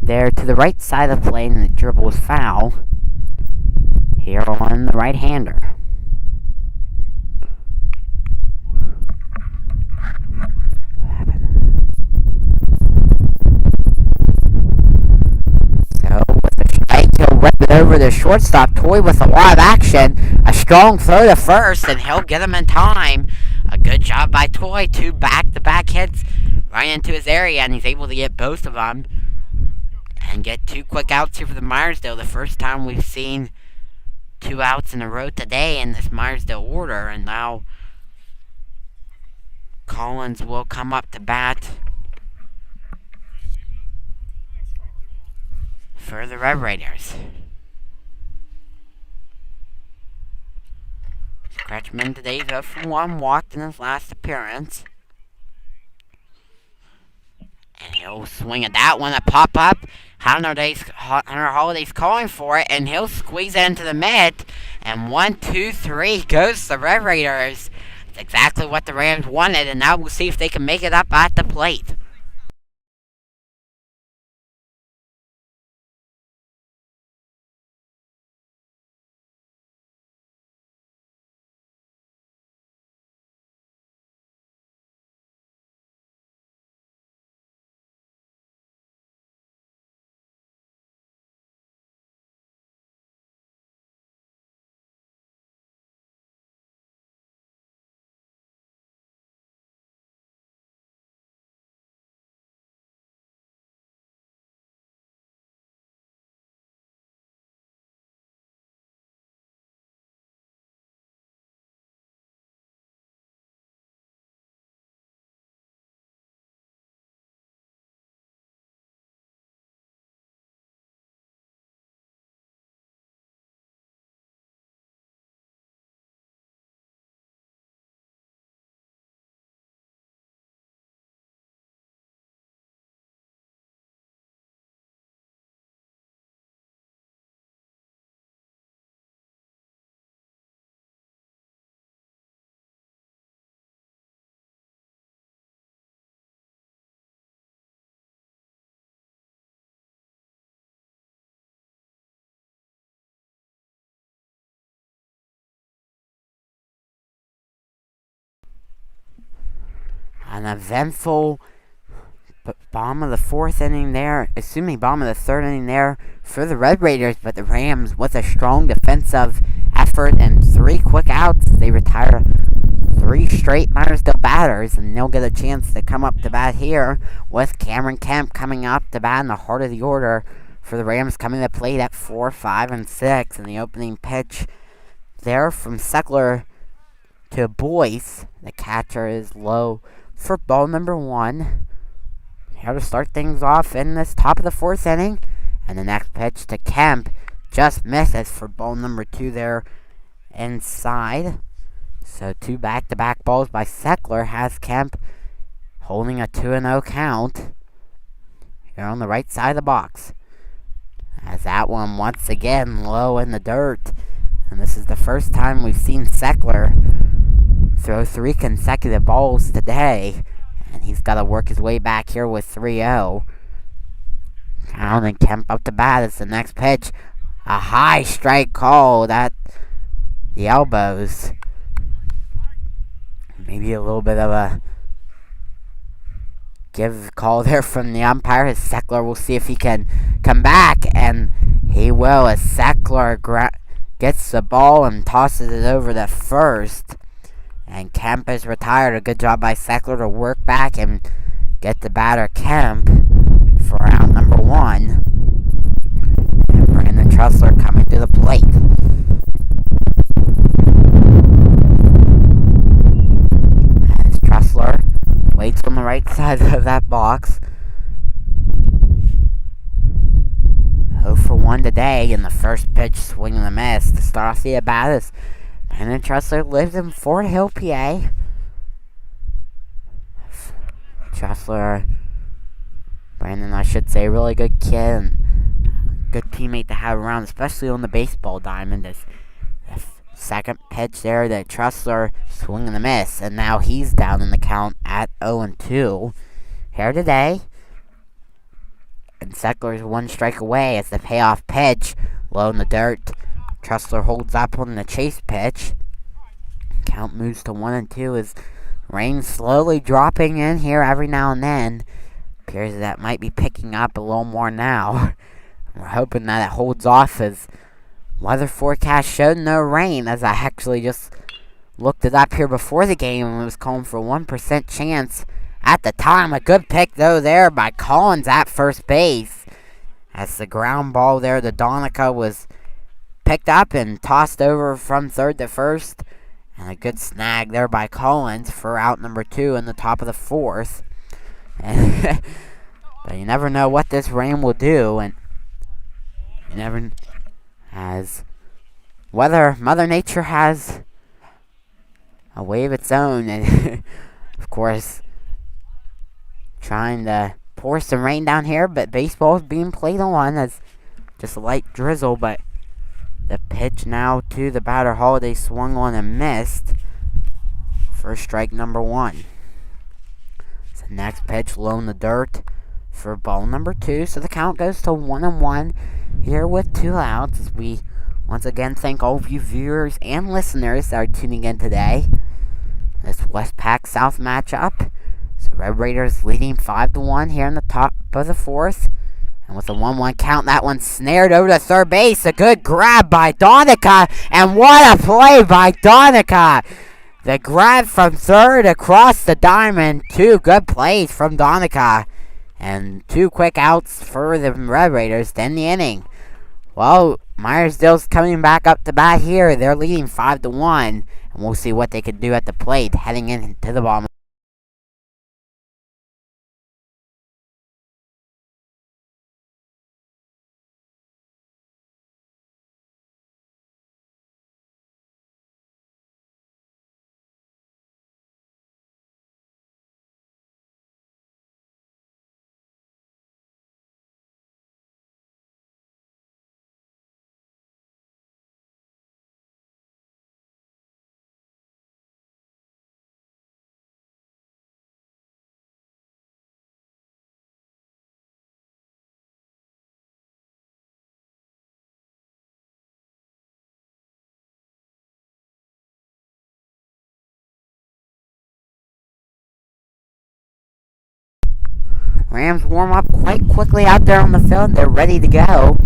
there to the right side of the plate, and the dribble is foul here on the right-hander. Over the shortstop, Toy with a lot of action, a strong throw to first, and he'll get him in time. A good job by Toy, 2 back-to-back hits right into his area, and he's able to get both of them. and get 2 quick outs here for the Meyersdale. The first time we've seen 2 outs in a row today in this Meyersdale order. And now Collins will come up to bat for the Red Raiders. Kretschmann today 0 for 1, walked in his last appearance. And he'll swing at that one, a pop-up. Hunter Holiday's calling for it, and he'll squeeze it into the mid. And 1, 2, 3 goes the Red Raiders. That's exactly what the Rams wanted, and now we'll see if they can make it up at the plate. An eventful bottom of the 4th inning there, bottom of the 3rd inning there for the Red Raiders, but the Rams, with a strong defensive effort and 3 quick outs, they retire 3 straight Meyersdale batters, and they'll get a chance to come up to bat here with Cameron Kemp coming up to bat in the heart of the order for the Rams, coming to plate at 4, 5, and 6, and the opening pitch there from Tressler to Boyce. The catcher is low for ball number 1. Here to start things off in this top of the 4th inning. And the next pitch to Kemp just misses for ball number 2 there inside. So 2 back-to-back balls by Tressler has Kemp holding a 2-0 count here on the right side of the box. As that one once again low in the dirt. And this is the first time we've seen Tressler throw 3 consecutive balls today, and he's got to work his way back here with 3-0. Count and Kemp up to bat as the next pitch. A high strike called at the elbows. Maybe a little bit of a give call there from the umpire. As Tressler will see if he can come back, and he will, as Tressler gets the ball and tosses it over to first. And Kemp is retired. A good job by Tressler to work back and get the batter Kemp for out number 1. And Brandon Tressler coming to the plate. As Tressler waits on the right side of that box. 0 for 1 today, in the first pitch swing and a miss to start off the at-bat. Brandon Tressler lives in Fort Hill, PA. Tressler, Brandon, I should say, really good kid and good teammate to have around, especially on the baseball diamond. This second pitch there to Tressler, swing and a miss, and now he's down in the count at 0-2 here today. And Tressler's 1 strike away as the payoff pitch, low in the dirt. Tressler holds up on the chase pitch. Count moves to 1-2 as rain slowly dropping in here every now and then. Appears that might be picking up a little more now. We're hoping that it holds off, as weather forecast showed no rain, as I actually just looked it up here before the game and was calling for 1% chance at the time. A good pick though there by Collins at first base. As the ground ball there to Donica was picked up and tossed over from third to first. And a good snag there by Collins for out number 2 in the top of the 4th. But you never know what this rain will do. And you never... As Mother Nature has a way of its own. And of course, trying to pour some rain down here. But baseball is being played on as just a light drizzle. But the pitch now to the batter. Holiday swung on and missed for strike number 1. So next pitch low in the dirt for ball number 2. So the count goes to 1-1 here with 2 outs. As we once again thank all of you viewers and listeners that are tuning in today. This Westpac South matchup. So Red Raiders leading 5-1 here in the top of the 4th. And with a 1-1 count, that one snared over to third base. A good grab by Donica. And what a play by Donica. The grab from third across the diamond. 2 good plays from Donica. And 2 quick outs for the Red Raiders to end the inning. Well, Meyersdale's coming back up to bat here. They're leading 5-1. And we'll see what they can do at the plate heading into the bottom. Rams warm up quite quickly out there on the field. They're ready to go.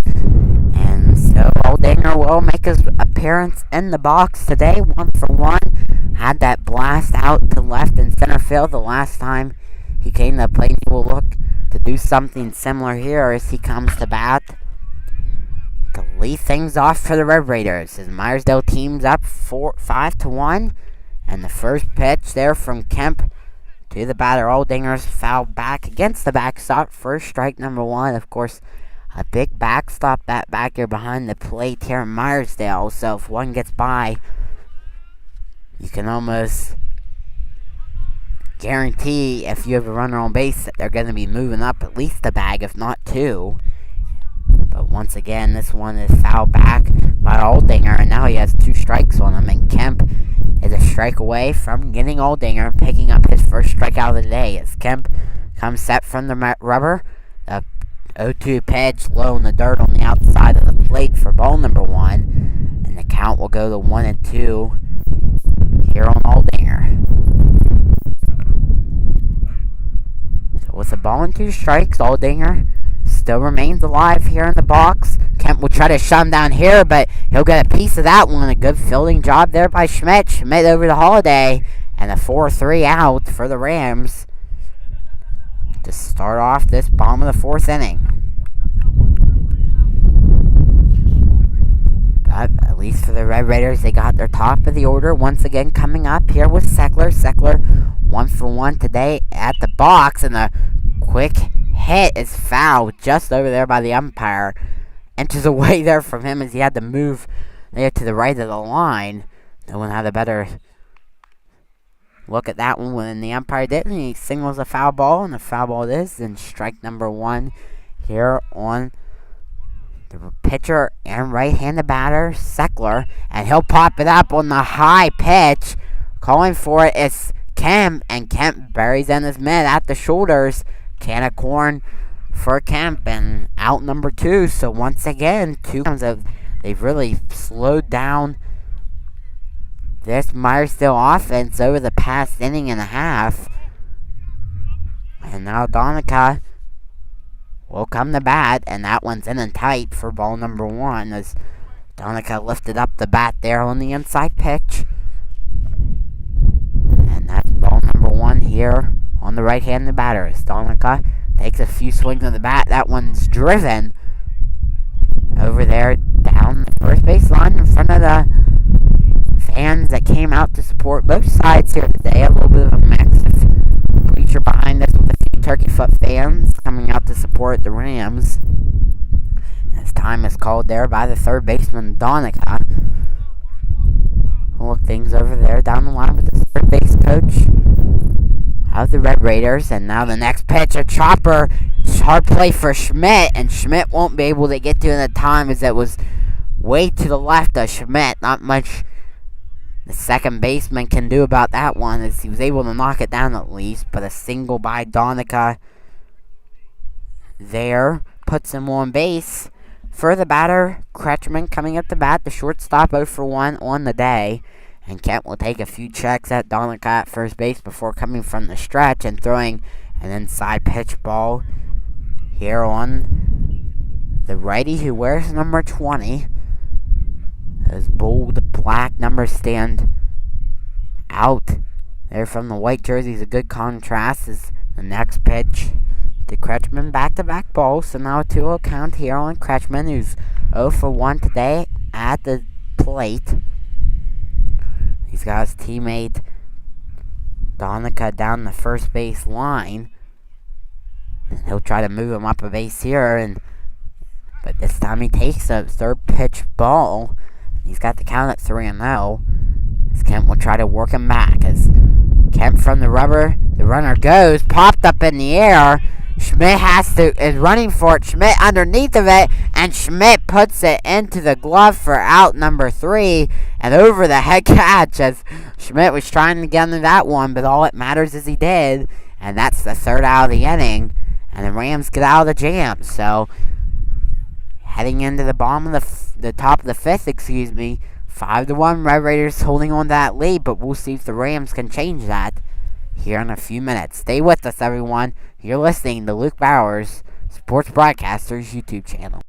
And so Aldinger will make his appearance in the box today. 1-for-1. Had that blast out to left and center field the last time he came to the plate. He will look to do something similar here as he comes to bat to lead things off for the Red Raiders. As Meyersdale teams up 5-1. And the first pitch there from Kemp to the batter. Aldinger's fouled back against the backstop for strike number 1. Of course, a big backstop that back here behind the plate here in Meyersdale. So if one gets by, you can almost guarantee if you have a runner on base that they're going to be moving up at least a bag, if not 2. But once again, this one is fouled back by Aldinger, and now he has 2 strikes on him. And Kemp is a strike away from getting Aldinger and picking up his first strikeout of the day. As Kemp comes set from the rubber, the 0-2 pitch low in the dirt on the outside of the plate for ball number 1, and the count will go to 1-2 here on Aldinger. So with a ball and 2 strikes, Aldinger still remains alive here in the box. Kemp will try to shut him down here, but he'll get a piece of that one. A good fielding job there by Schmidt. Schmidt over to Holiday, and a 4-3 out for the Rams to start off this bottom of the 4th inning. But at least for the Red Raiders, they got their top of the order once again coming up here with Seckler. Seckler 1-for-1 today at the box, and a quick hit is fouled just over there by the umpire. Inches away there from him as he had to move there to the right of the line. No one had a better look at that one when the umpire did, and he signals a foul ball, and the foul ball it is. And strike number 1 here on the pitcher and right-handed batter, Seckler. And he'll pop it up on the high pitch. Calling for it is Kemp, and Kemp buries in his mid at the shoulders. Can of corn for Kemp, and out number 2. So once again, 2 times they've really slowed down this Meyersdale offense over the past inning and a half. And now Donica will come to bat, and that one's in and tight for ball number 1 as Donica lifted up the bat there on the inside pitch. And that's ball number 1 here on the right-handed batter. As Donica takes a few swings of the bat. That one's driven over there down the first base line in front of the fans that came out to support both sides here today. A little bit of a mix of bleacher behind us with a few Turkeyfoot fans coming out to support the Rams. As time is called there by the third baseman, Donica. We'll look things over there down the line with the third base coach of the Red Raiders. And now the next pitch, a chopper. Hard play for Schmidt, and Schmidt won't be able to get to it in the time as it was way to the left of Schmidt. Not much the second baseman can do about that one, as he was able to knock it down at least. But a single by Donica there puts him on base. For the batter, Kretschmann coming up to bat, the shortstop 0 for 1 on the day. And Kent will take a few checks at Donica at first base before coming from the stretch and throwing an inside pitch ball here on the righty who wears number 20. Those bold black numbers stand out there from the white jerseys. A good contrast is the next pitch to Kretschmann. Back-to-back balls. So now a 2-0 count here on Kretschmann, who's 0 for 1 today at the plate. He's got his teammate Donica down the first base line. He'll try to move him up a base here, but this time he takes a third pitch ball. He's got the count at 3-0. As Kent will try to work him back. As Kent from the rubber, the runner goes, popped up in the air. Schmidt is running for it. Schmidt underneath of it, and Schmidt puts it into the glove for out number 3, and over the head catch, as Schmidt was trying to get into that one, but all that matters is he did, and that's the third out of the inning, and the Rams get out of the jam. So heading into the bottom of the top of the fifth, 5-1, Red Raiders holding on to that lead, but we'll see if the Rams can change that here in a few minutes. Stay with us, everyone. You're listening to Luke Bowers, Sports Broadcasters YouTube channel.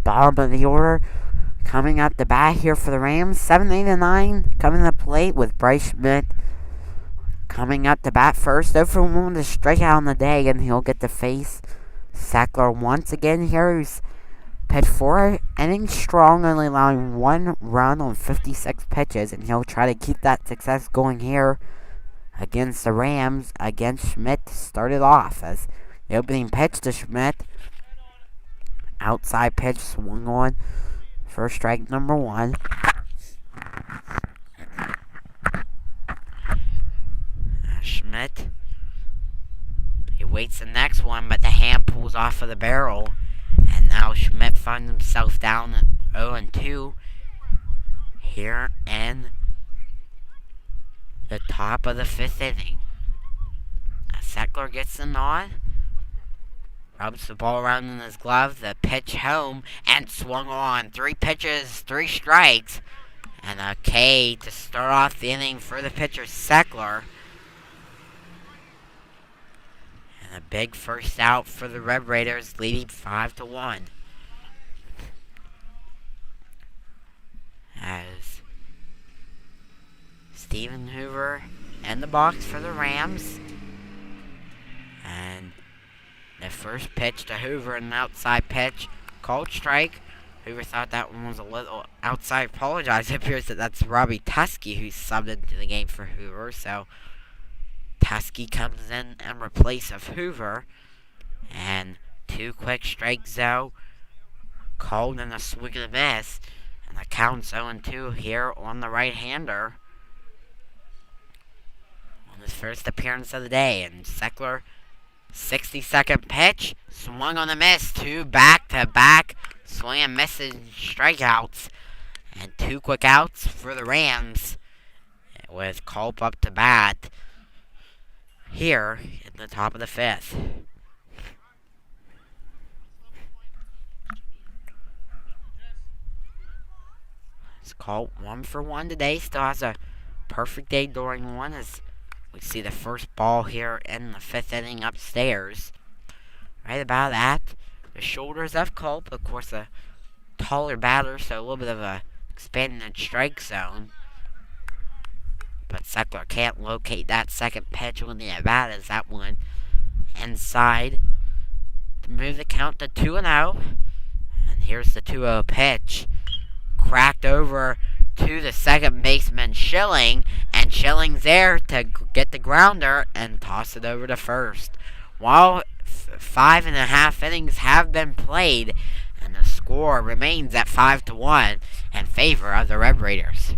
Bottom of the order, coming up the bat here for the Rams, 7, 8, and 9 coming to the plate with Bryce Schmidt coming up to bat first. 0 for 1 to strike out on the day, and he'll get to face Sackler once again here, who's pitched 4 innings strong, only allowing 1 run on 56 pitches, and he'll try to keep that success going here against the Rams, against Schmidt to start it off. As the opening pitch to Schmidt, outside pitch swung on for strike number 1. Schmidt, he waits the next one, but the hand pulls off of the barrel, and now Schmidt finds himself down at 0-2 here in the top of the 5th inning. Sackler gets the nod, rubs the ball around in his glove, the pitch home, and swung on. 3 pitches, 3 strikes, and a K to start off the inning for the pitcher, Sackler. And a big first out for the Red Raiders, leading 5-1. As Stephen Hoover in the box for the Rams. And the first pitch to Hoover, an outside pitch, called strike. Hoover thought that one was a little outside. Apologize. It appears that that's Robbie Tusky who's subbed into the game for Hoover. So Tusky comes in replace of Hoover. And 2 quick strikes though. Called in a swing and a miss. And the count's 0-2 here on the right-hander. On his first appearance of the day. And Tressler, 60-second pitch. Swung on a miss. 2 back-to-back swing and misses strikeouts. And 2 quick outs for the Rams. With Culp up to bat here in the top of the 5th. It's Culp 1 for 1 today. Still has a perfect day during one as we see the first ball here in the 5th inning upstairs. Right about that. The shoulders of Culp, of course, a taller batter, so a little bit of a expanded strike zone. But Tressler can't locate that second pitch when the at-bat is that one inside to move the count to 2-0. And here's the 2-0 pitch. Cracked over to the second baseman Schilling, and Schilling's there to get the grounder and toss it over to first. While 5.5 innings have been played, and the score remains at 5-1 in favor of the Red Raiders.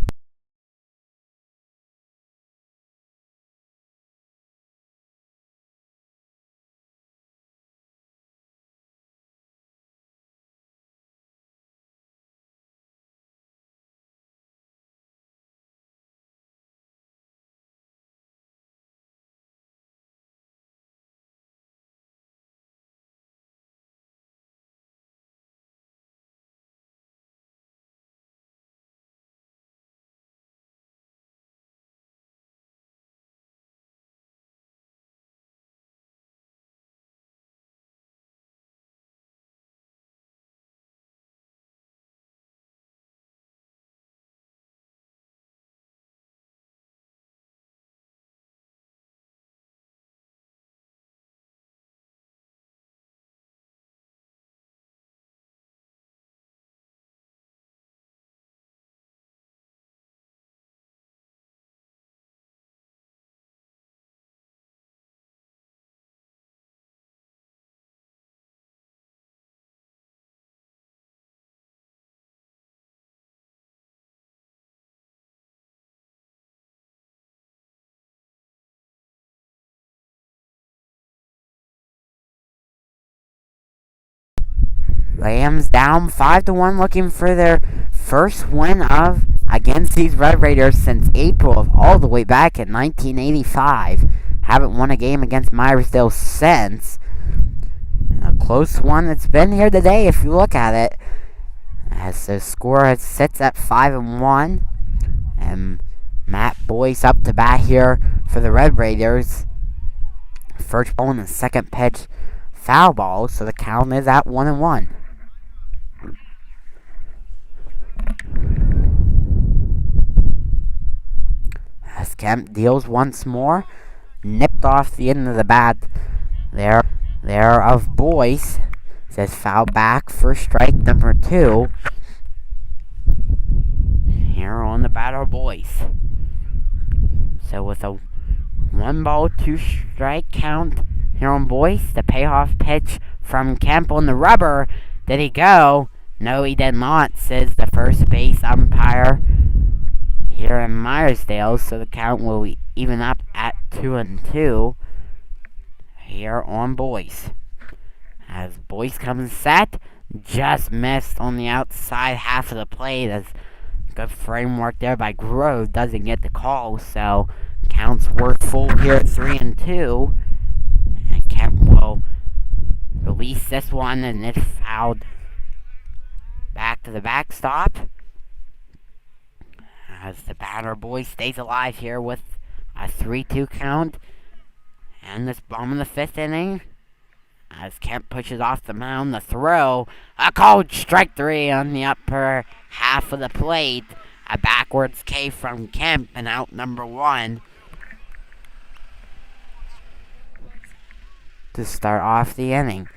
Rams down 5-1, looking for their first win of against these Red Raiders since April of all the way back in 1985. Haven't won a game against Meyersdale since. A close one that's been here today if you look at it. As the score sits at 5-1. And Matt Boyce up to bat here for the Red Raiders. First ball and the second pitch foul ball, so the count is at 1-1. As Kemp deals once more, nipped off the end of the bat there of Boyce. Says foul back for strike number 2. Here on the batter, Boyce. So with a 1-ball, 2-strike count here on Boyce, the payoff pitch from Kemp on the rubber. Did he go? No, he did not, says the first base umpire here in Meyersdale. So the count will even up at 2-2 here on Boyce. As Boyce comes set, just missed on the outside half of the plate. As good framework there by Grove, doesn't get the call. So counts work full here at 3-2. And Kemp will release this one, and it's fouled back to the backstop. As the batter Boyce stays alive here with a 3-2 count. And this bomb in the 5th inning. As Kemp pushes off the mound, the throw. A called strike 3 on the upper half of the plate. A backwards K from Kemp, and out number 1. To start off the inning.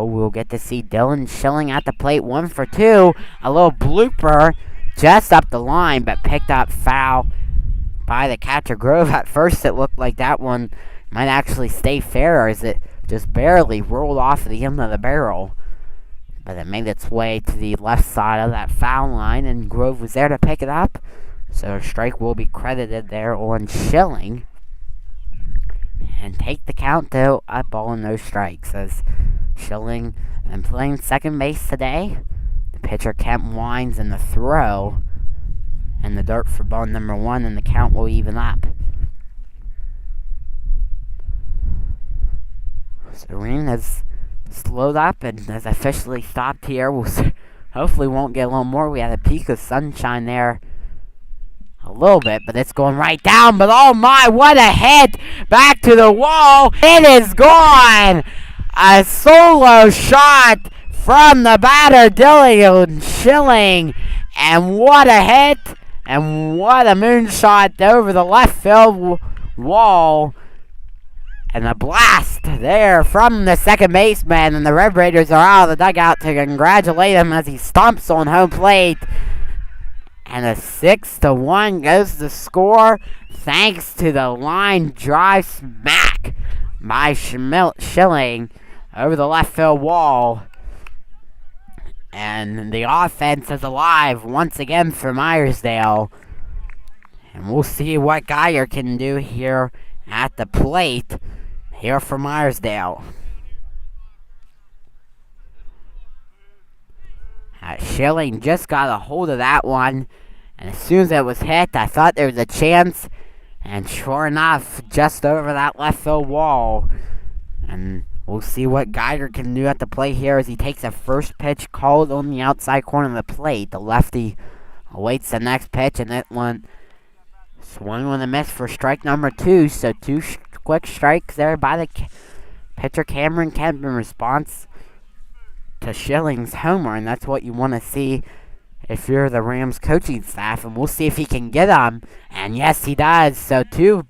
So we'll get to see Dylan Schilling at the plate, 1 for 2. A little blooper just up the line, but picked up foul by the catcher Grove. At first it looked like that one might actually stay fair as it just barely rolled off the end of the barrel. But it made its way to the left side of that foul line, and Grove was there to pick it up. So a strike will be credited there on Schilling. And take the count to a ball and no strikes, as Schilling been playing second base today. The pitcher Kemp winds in the throw and the dirt for ball number 1, and the count will even up. So rain has slowed up and has officially stopped here. We'll hopefully won't get a little more. We had a peak of sunshine there a little bit, but it's going right down. But oh my, what a hit! Back to the wall. It is gone! A solo shot from the batter, Dylan Schilling. And what a hit! And what a moonshot over the left field wall. And a blast there from the second baseman. And the Red Raiders are out of the dugout to congratulate him as he stomps on home plate. And a 6-1 goes the score, thanks to the line drive smack by Schilling over the left field wall. And the offense is alive once again for Meyersdale. And we'll see what Geyer can do here at the plate here for Meyersdale. Schilling just got a hold of that one, and as soon as it was hit, I thought there was a chance, and sure enough, just over that left field wall. And we'll see what Geiger can do at the plate here as he takes a first pitch called on the outside corner of the plate. The lefty awaits the next pitch, and that one swung on a miss for strike number 2. So 2 quick strikes there by the pitcher Cameron Kemp in response to Schilling's homer, and that's what you want to see if you're the Rams coaching staff. And we'll see if he can get them, and yes, he does. So 2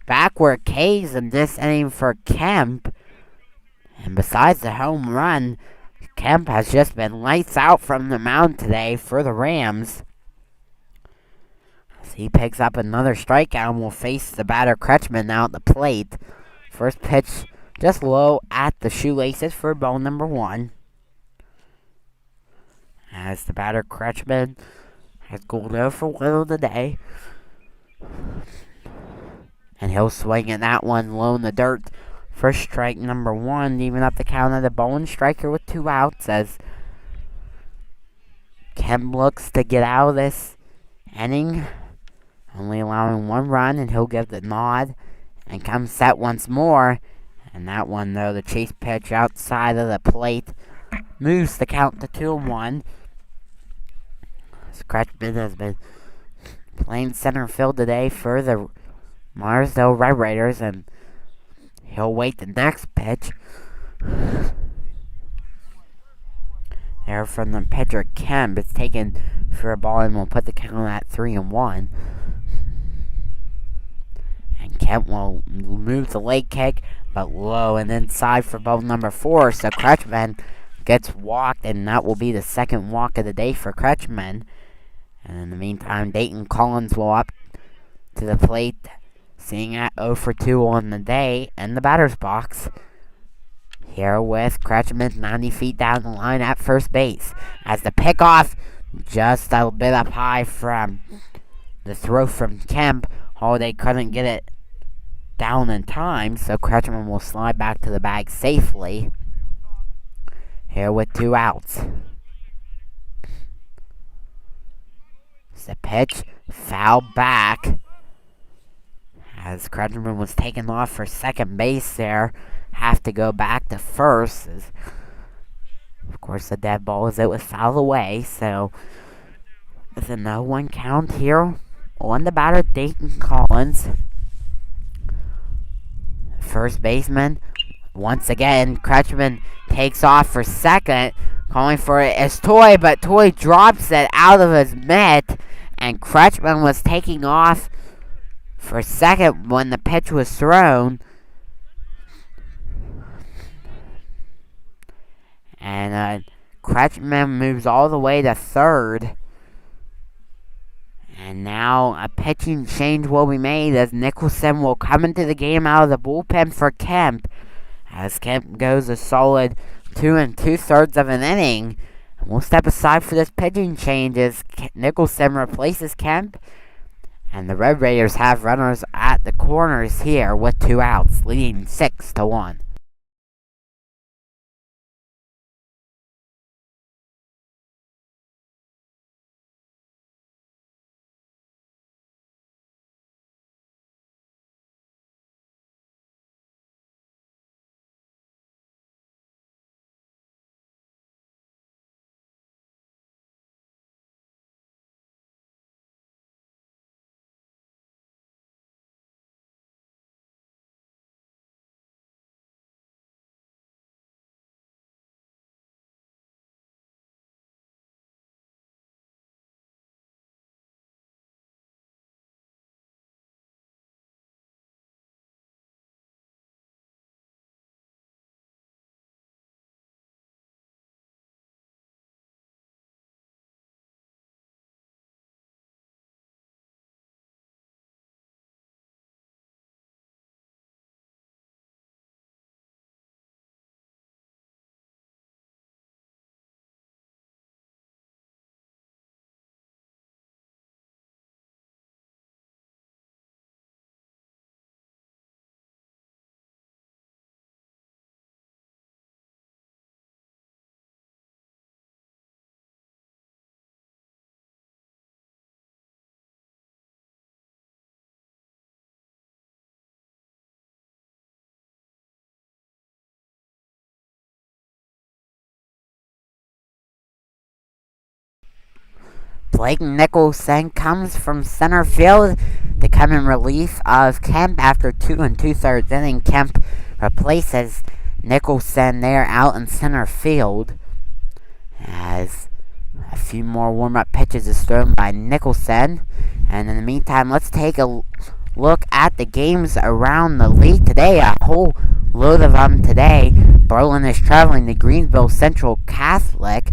backward Ks in this inning for Kemp. And besides the home run, Kemp has just been lights out from the mound today for the Rams. So he picks up another strikeout and will face the batter Kretschmann now at the plate. First pitch just low at the shoelaces for ball number 1. As the batter Kretschmann has gone 0 for 1 today. And he'll swing at that one low in the dirt for strike number 1, even up the count of the ball and striker with 2 outs as Kemp looks to get out of this inning, only allowing 1 run, and he'll give the nod and come set once more. And that one, though, the chase pitch outside of the plate moves the count to 2-1. Kretschmann has been playing center field today for the Meyersdale Red Raiders, and he'll wait the next pitch there from the pitcher Kemp. It's taken for a ball and will put the count at 3-1. And Kemp will move the leg kick, but low and inside for ball number 4. So Kretschmann gets walked, and that will be the second walk of the day for Kretschmann. And in the meantime, Dayton Collins will up to the plate, seeing at 0 for 2 on the day in the batter's box. Here with Kretschmann 90 feet down the line at first base. As the pickoff just a bit up high from the throw from Kemp. Holiday couldn't get it down in time, so Kretschmann will slide back to the bag safely. Here with 2 outs. The pitch foul back as Kretschmann was taken off for second base there. Have to go back to first. Of course, the dead ball as it was fouled away. So with a 0-1 count here on the batter, Dayton Collins. First baseman. Once again, Kretschmann takes off for second. Calling for it is Toy, but Toy drops it out of his mitt. And Kretschmann was taking off for second when the pitch was thrown. And Kretschmann moves all the way to third. And now a pitching change will be made as Nicholson will come into the game out of the bullpen for Kemp. As Kemp goes a solid 2 2/3 of an inning. And we'll step aside for this pitching change as Nicholson replaces Kemp. And the Red Raiders have runners at the corners here with 2 outs, leading 6-1. Blake Nicholson comes from center field to come in relief of Kemp after 2 2/3 inning. Kemp replaces Nicholson there out in center field as a few more warm-up pitches is thrown by Nicholson. And in the meantime, let's take a look at the games around the league today. A whole load of them today. Berlin is traveling to Greenville Central Catholic.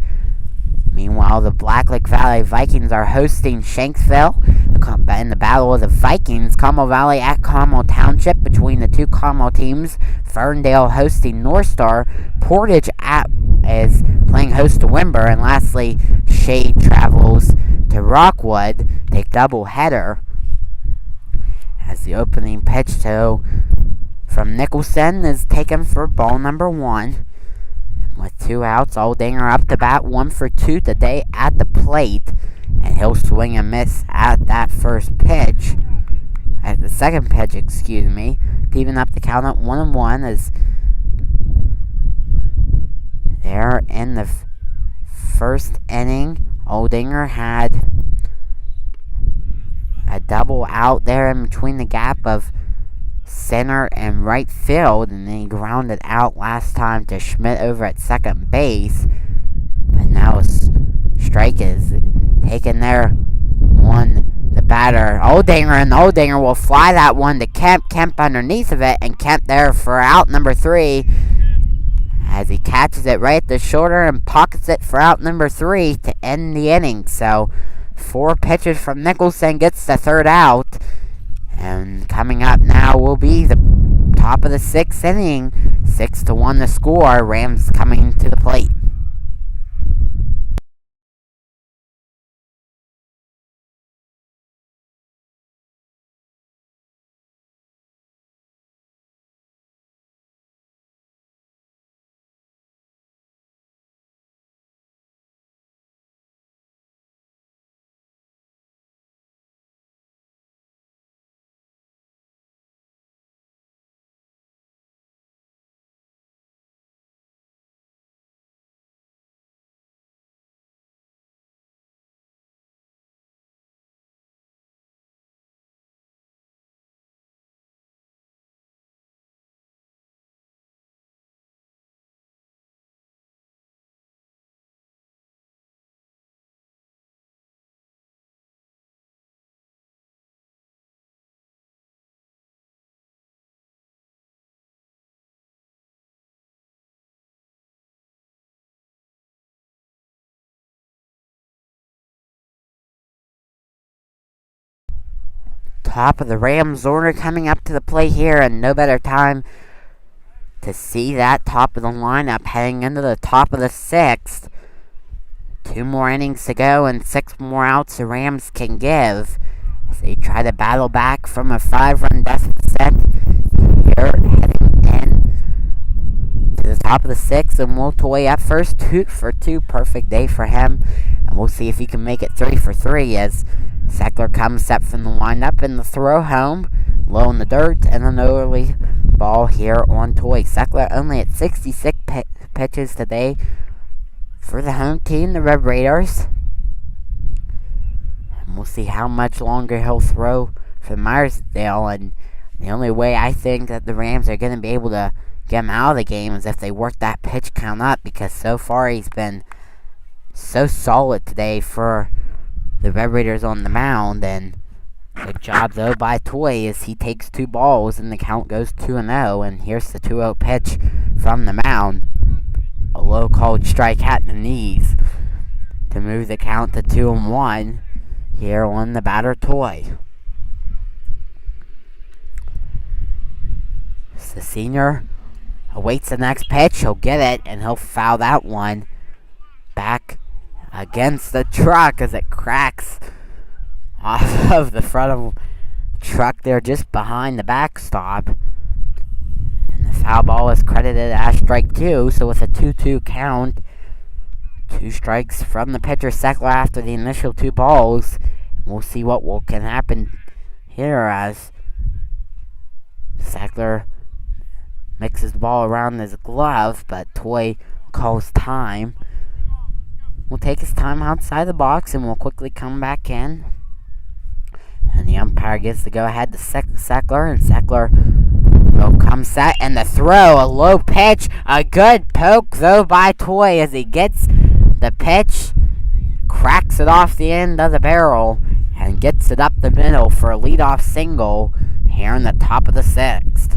Meanwhile, the Blacklick Valley Vikings are hosting Shanksville in the Battle of the Vikings. Carmel Valley at Carmel Township between the two Carmel teams. Ferndale hosting North Star. Portage is playing host to Wimber. And lastly, Shade travels to Rockwood. They double header as the opening pitch from Nicholson is taken for ball number 1. With 2 outs, Aldinger up to bat, 1 for 2 today at the plate. And he'll swing and miss at that first pitch. At the second pitch, to even up the count at 1-1 as there in the first inning, Aldinger had a double out there in between the gap of center and right field, and then he grounded out last time to Schmidt over at second base. And now a strike is taken there on the batter, Aldinger, and Aldinger will fly that one to Kemp. Kemp underneath of it, and Kemp there for out number 3 as he catches it right at the shoulder and pockets it for out number 3 to end the inning. So 4 pitches from Nicholson gets the 3rd out. And coming up now will be the top of the 6th inning. 6-1 the score. Rams coming to the plate. top of the Rams order coming up to the plate here, and no better time to see that top of the lineup heading into the top of the 6th. 2 more innings to go and 6 more outs the Rams can give as they try to battle back from a 5-run deficit here, heading in to the top of the 6th. And Will Toy up first, 2 for 2, perfect day for him, and we'll see if he can make it 3 for 3 as Tressler comes set from the windup and the throw home, low in the dirt, and an early ball here on Toy. Tressler only at 66 pitches today for the home team, the Red Raiders. And we'll see how much longer he'll throw for Meyersdale, and the only way I think that the Rams are going to be able to get him out of the game is if they work that pitch count up, because so far he's been so solid today for the Red Raiders on the mound. And good job though by Toy as he takes 2 balls and the count goes 2-0. And here's the 2-0 pitch from the mound, a low called strike at the knees to move the count to 2-1 here on the batter Toy. The senior awaits the next pitch. He'll get it, and he'll foul that one back against the truck as it cracks off of the front of the truck there just behind the backstop. And the foul ball is credited as strike 2, so with a 2-2 count, 2 strikes from the pitcher Tressler after the initial 2 balls. We'll see what can happen here as Tressler mixes the ball around his glove, but Toy calls time. Will take his time outside the box and will quickly come back in. And the umpire gives the go-ahead to Tressler, and Tressler will come set, and the throw, a low pitch, a good poke though by Toy as he gets the pitch, cracks it off the end of the barrel, and gets it up the middle for a leadoff single here in the top of the 6th.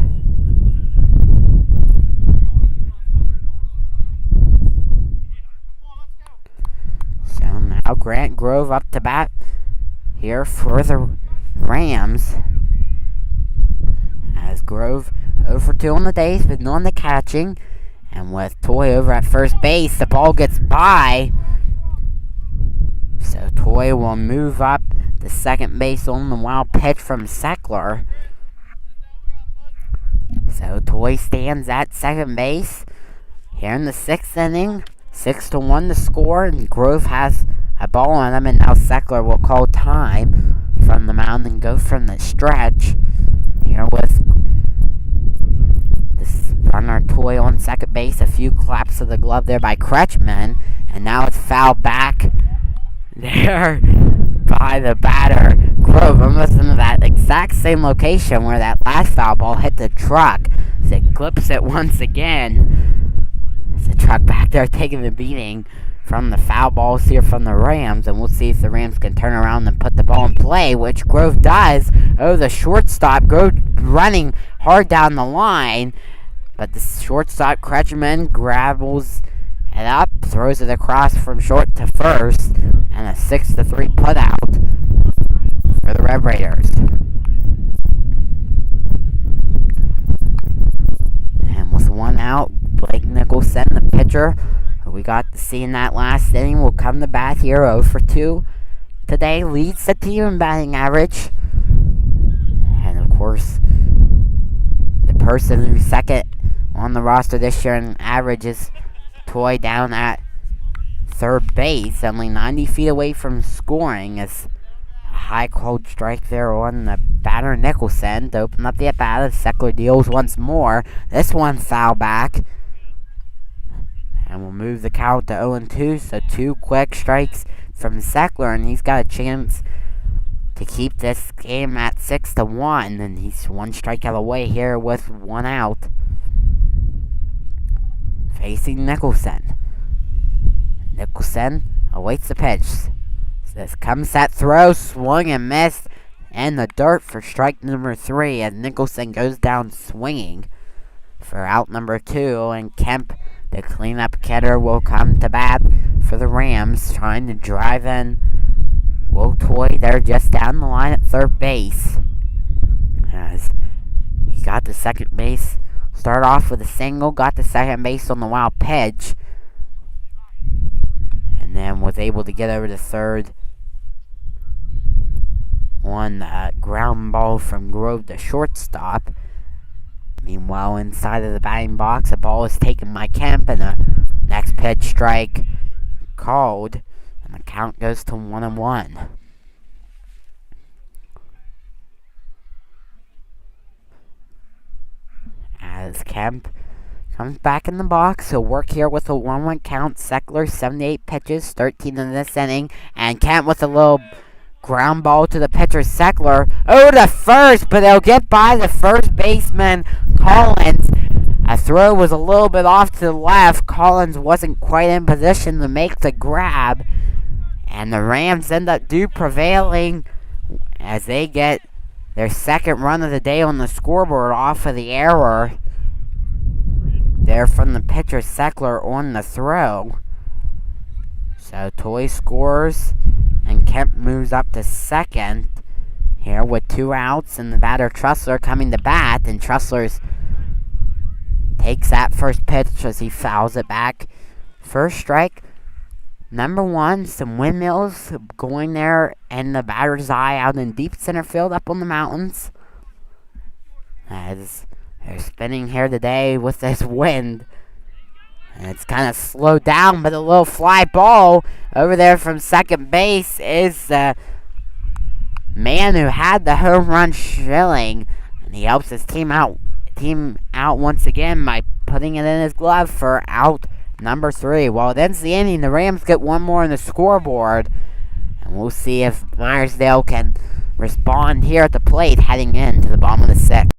So now Grant Grove up to bat here for the Rams. As Grove over 2 on the day, has been on the catching. And with Toy over at first base, the ball gets by. So Toy will move up to second base on the wild pitch from Tressler. So Toy stands at second base here in the 6th inning. 6-1 to score, and Grove has a ball on him, and now Tressler will call time from the mound and go from the stretch here with this runner Toy on second base. A few claps of the glove there by Kretschmann, and now it's fouled back there by the batter Grove, almost into that exact same location where that last foul ball hit the truck. As it clips it once again. The truck back there taking the beating from the foul balls here from the Rams, and we'll see if the Rams can turn around and put the ball in play, which Grove does. Oh, the shortstop Grove running hard down the line, but the shortstop Kretschmann grabbles it up, throws it across from short to first, and a 6-3 putout for the Red Raiders. And with 1 out, Blake Nicholson, the pitcher who we got to see in that last inning, will come to bat here 0 for 2 today, leads the team in batting average. And of course, the person who's second on the roster this year in average is Toy down at third base, only 90 feet away from scoring, as a high cold strike there on the batter Nicholson to open up the at-bat as Tressler deals once more. This one foul back. And we'll move the count to 0-2, so 2 quick strikes from Tressler, and he's got a chance to keep this game at 6-1, and he's 1 strikeout away here with 1 out. Facing Nicholson. Nicholson awaits the pitch. This comes that throw, swung and missed, and the dirt for strike number 3 as Nicholson goes down swinging for out number 2, and Kemp, the cleanup hitter, will come to bat for the Rams, trying to drive in Will Toy there just down the line at third base. got to second base. Started off with a single, got to second base on the wild pitch, and then was able to get over to third on the ground ball from Grove to shortstop. Meanwhile, inside of the batting box, a ball is taken by Kemp, and the next pitch strike called, and the count goes to 1-1. As Kemp comes back in the box, he'll work here with a 1-1 count. Tressler, 78 pitches, 13 in this inning, and Kemp with a little ground ball to the pitcher, Tressler, over to first, but they'll get by the first baseman, Collins. A throw was a little bit off to the left. Collins wasn't quite in position to make the grab, and the Rams end up prevailing as they get their second run of the day on the scoreboard off of the error there from the pitcher, Tressler, on the throw. So Toy scores, and Kemp moves up to second here with 2 outs, and the batter Tressler coming to bat, and Tressler takes that first pitch as he fouls it back. First strike, number 1, some windmills going there, and the batter's eye out in deep center field up on the mountains as they're spinning here today with this wind. And it's kind of slowed down, but a little fly ball over there from second base is the man who had the home run shilling. And he helps his team out once again by putting it in his glove for out number 3. Well, it ends the inning. The Rams get one more on the scoreboard. And we'll see if Meyersdale can respond here at the plate heading into the bottom of the 6th.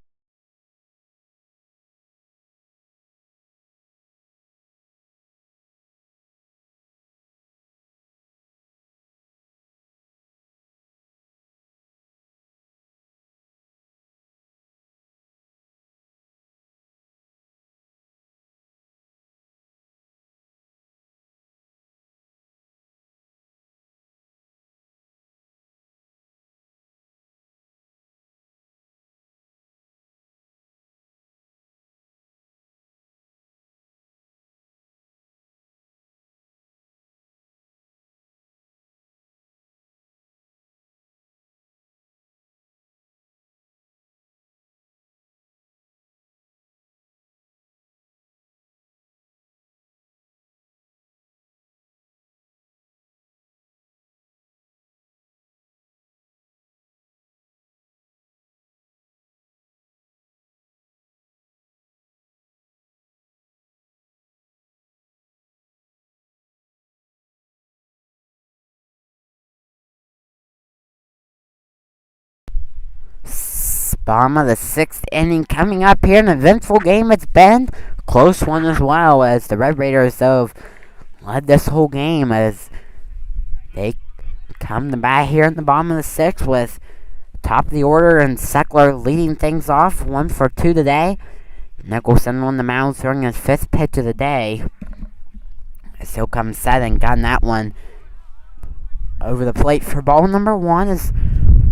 Bottom of the 6th inning coming up here. An eventful game it's been. Close one as well, as the Red Raiders have led this whole game as they come to bat here in the bottom of the 6th with top of the order and Tressler leading things off. 1 for 2 today. Nicholson on the mound throwing his 5th pitch of the day. As he'll come set and gotten that one over the plate for ball number 1. As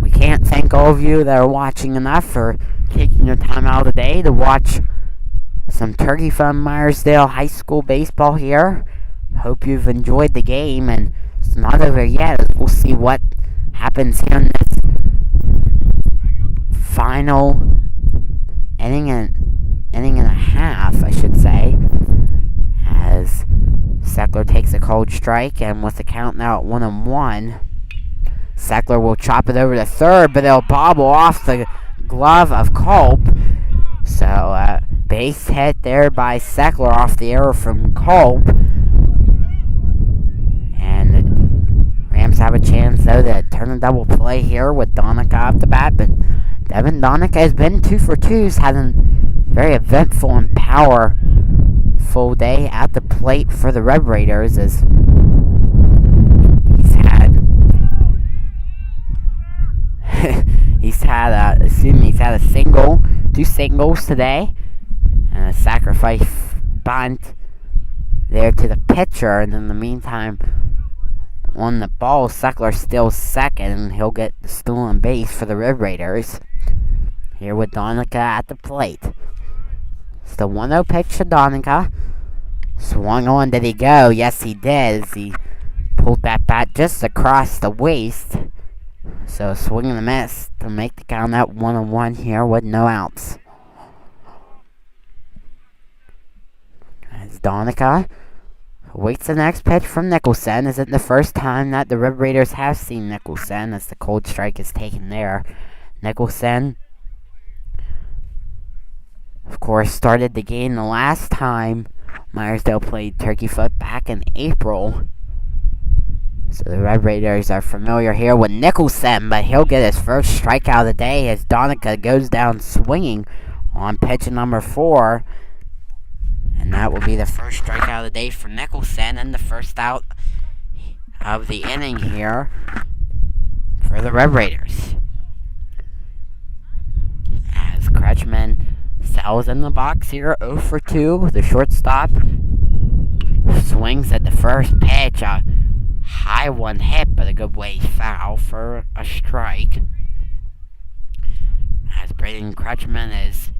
we can't thank all of you that are watching enough for taking your time out of the day to watch some Turkeyfoot Meyersdale High School baseball here. Hope you've enjoyed the game, and it's not over yet. We'll see what happens here in this final inning and a half, I should say, as Tressler takes a cold strike, and with the count now at 1-1. Tressler will chop it over to third, but it'll bobble off the glove of Culp. So, base hit there by Tressler off the error from Culp. And the Rams have a chance, though, to turn a double play here with Donica off the bat. But Devin Donica has been 2 for 2s, had a very eventful and powerful day at the plate for the Red Raiders, as he's had a single, 2 singles today, and a sacrifice bunt there to the pitcher. And in the meantime, on the ball, Tressler still second, and he'll get the stolen base for the Red Raiders. here with Donica at the plate. It's the 1-0 pitch to Donica. Swung on, did he go? Yes, he did. As he pulled that bat just across the waist. So swing and a miss to make the count at 1-1 here with no outs. As Donica waits the next pitch from Nicholson. Is it the first time that the Red Raiders have seen Nicholson as the cold strike is taken there? Nicholson, of course, started the game the last time Meyersdale played Turkeyfoot back in April. So the Red Raiders are familiar here with Nicholson, but he'll get his first strikeout of the day as Donica goes down swinging on pitch number 4. And that will be the first strikeout of the day for Nicholson and the first out of the inning here for the Red Raiders. As Kretschmann sells in the box here, 0 for 2. The shortstop swings at the first pitch. A high one hit, but a good way foul for a strike. As Braden Kretschmann has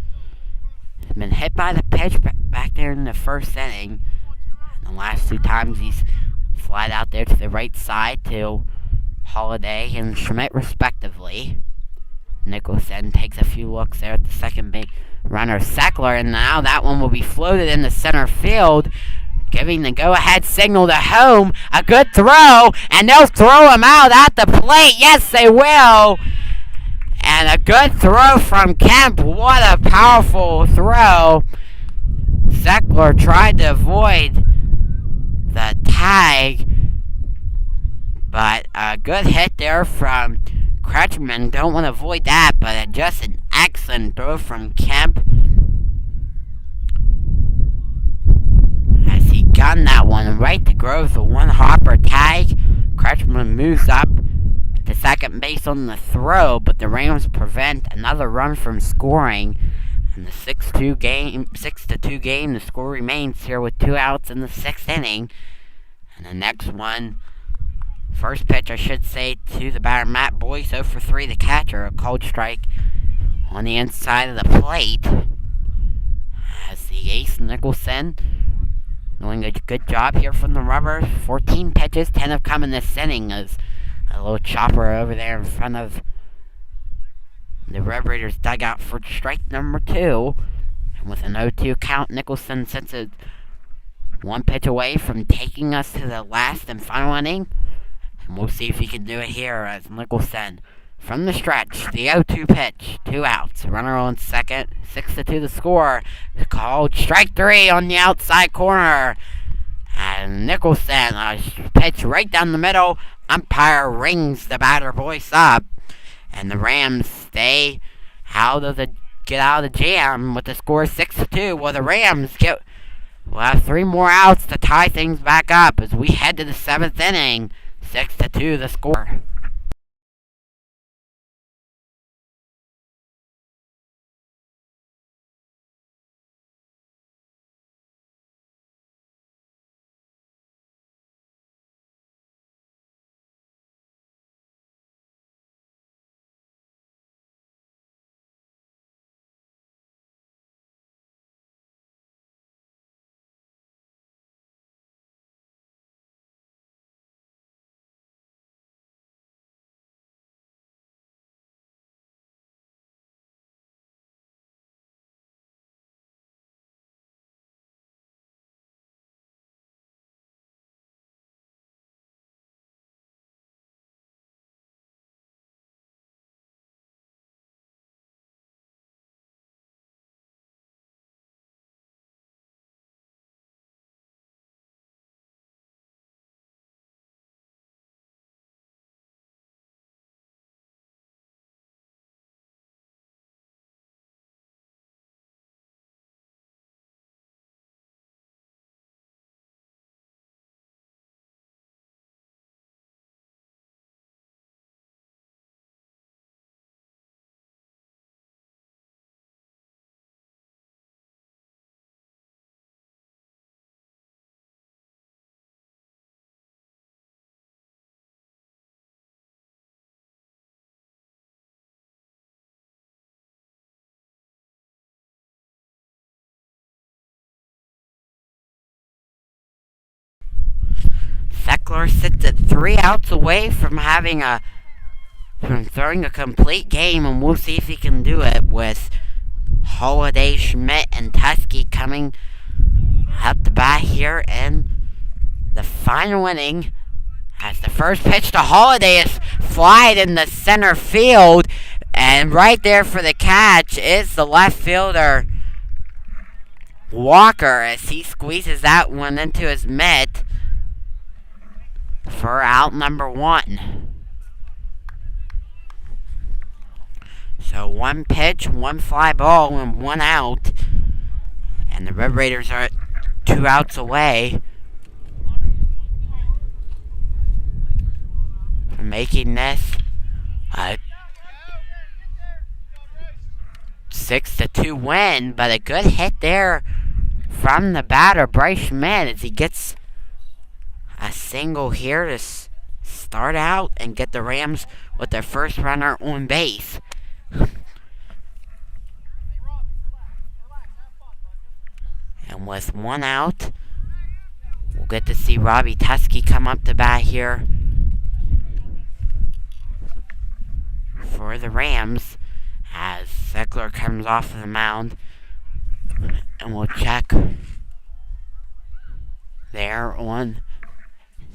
been hit by the pitch back there in the first inning. And the last 2 times he's flied out there to the right side to Holiday and Schmidt respectively. Nicholson takes a few looks there at the second base runner, Tressler, and now that one will be floated into center field, giving the go-ahead signal to home. A good throw, and they'll throw him out at the plate. Yes, they will. And a good throw from Kemp. What a powerful throw. Tressler tried to avoid the tag, but a good hit there from Kretschmann. Don't want to avoid that, but just an excellent throw from Kemp. As he gunned that one right to Groves, a one-hopper tag. Kretschmann moves up to second base on the throw, but the Rams prevent another run from scoring. In the 6-2 game, the score remains here with 2 outs in the 6th inning. And the next one, first pitch, I should say, to the batter, Matt Boyce, 0 for 3, the catcher. A cold strike on the inside of the plate. As the ace, Nicholson, doing a good job here from the rubbers. 14 pitches, 10 have come in this inning. As a little chopper over there in front of the Red Raiders dugout for strike number 2. And with an 0-2 count, Nicholson sends it 1 pitch away from taking us to the last and final inning. And we'll see if he can do it here as Nicholson, from the stretch, the 0-2 pitch, 2 outs, runner on second, 6-2 the score. Called strike 3 on the outside corner. And Nicholson, a pitch right down the middle. Umpire rings the batter Boyce up. And the Rams get out of the jam with the score 6-2. Well, the Rams will have 3 more outs to tie things back up as we head to the 7th inning. 6-2 the score. Tressler sits at 3 outs away from throwing a complete game, and we'll see if he can do it with Holiday, Schmidt, and Tusky coming up the bat here in the final inning. As the first pitch to Holiday is flied in the center field, and right there for the catch is the left fielder Walker as he squeezes that one into his mitt for out number 1. So 1 pitch, 1 fly ball, and 1 out. And the Red Raiders are 2 outs away from making this a 6-2 win. But a good hit there from the batter, Bryce Schmidt, as he gets a single here to start out and get the Rams with their first runner on base. And with 1 out, we'll get to see Robbie Tusky come up to bat here for the Rams as Tressler comes off of the mound. And we'll check there on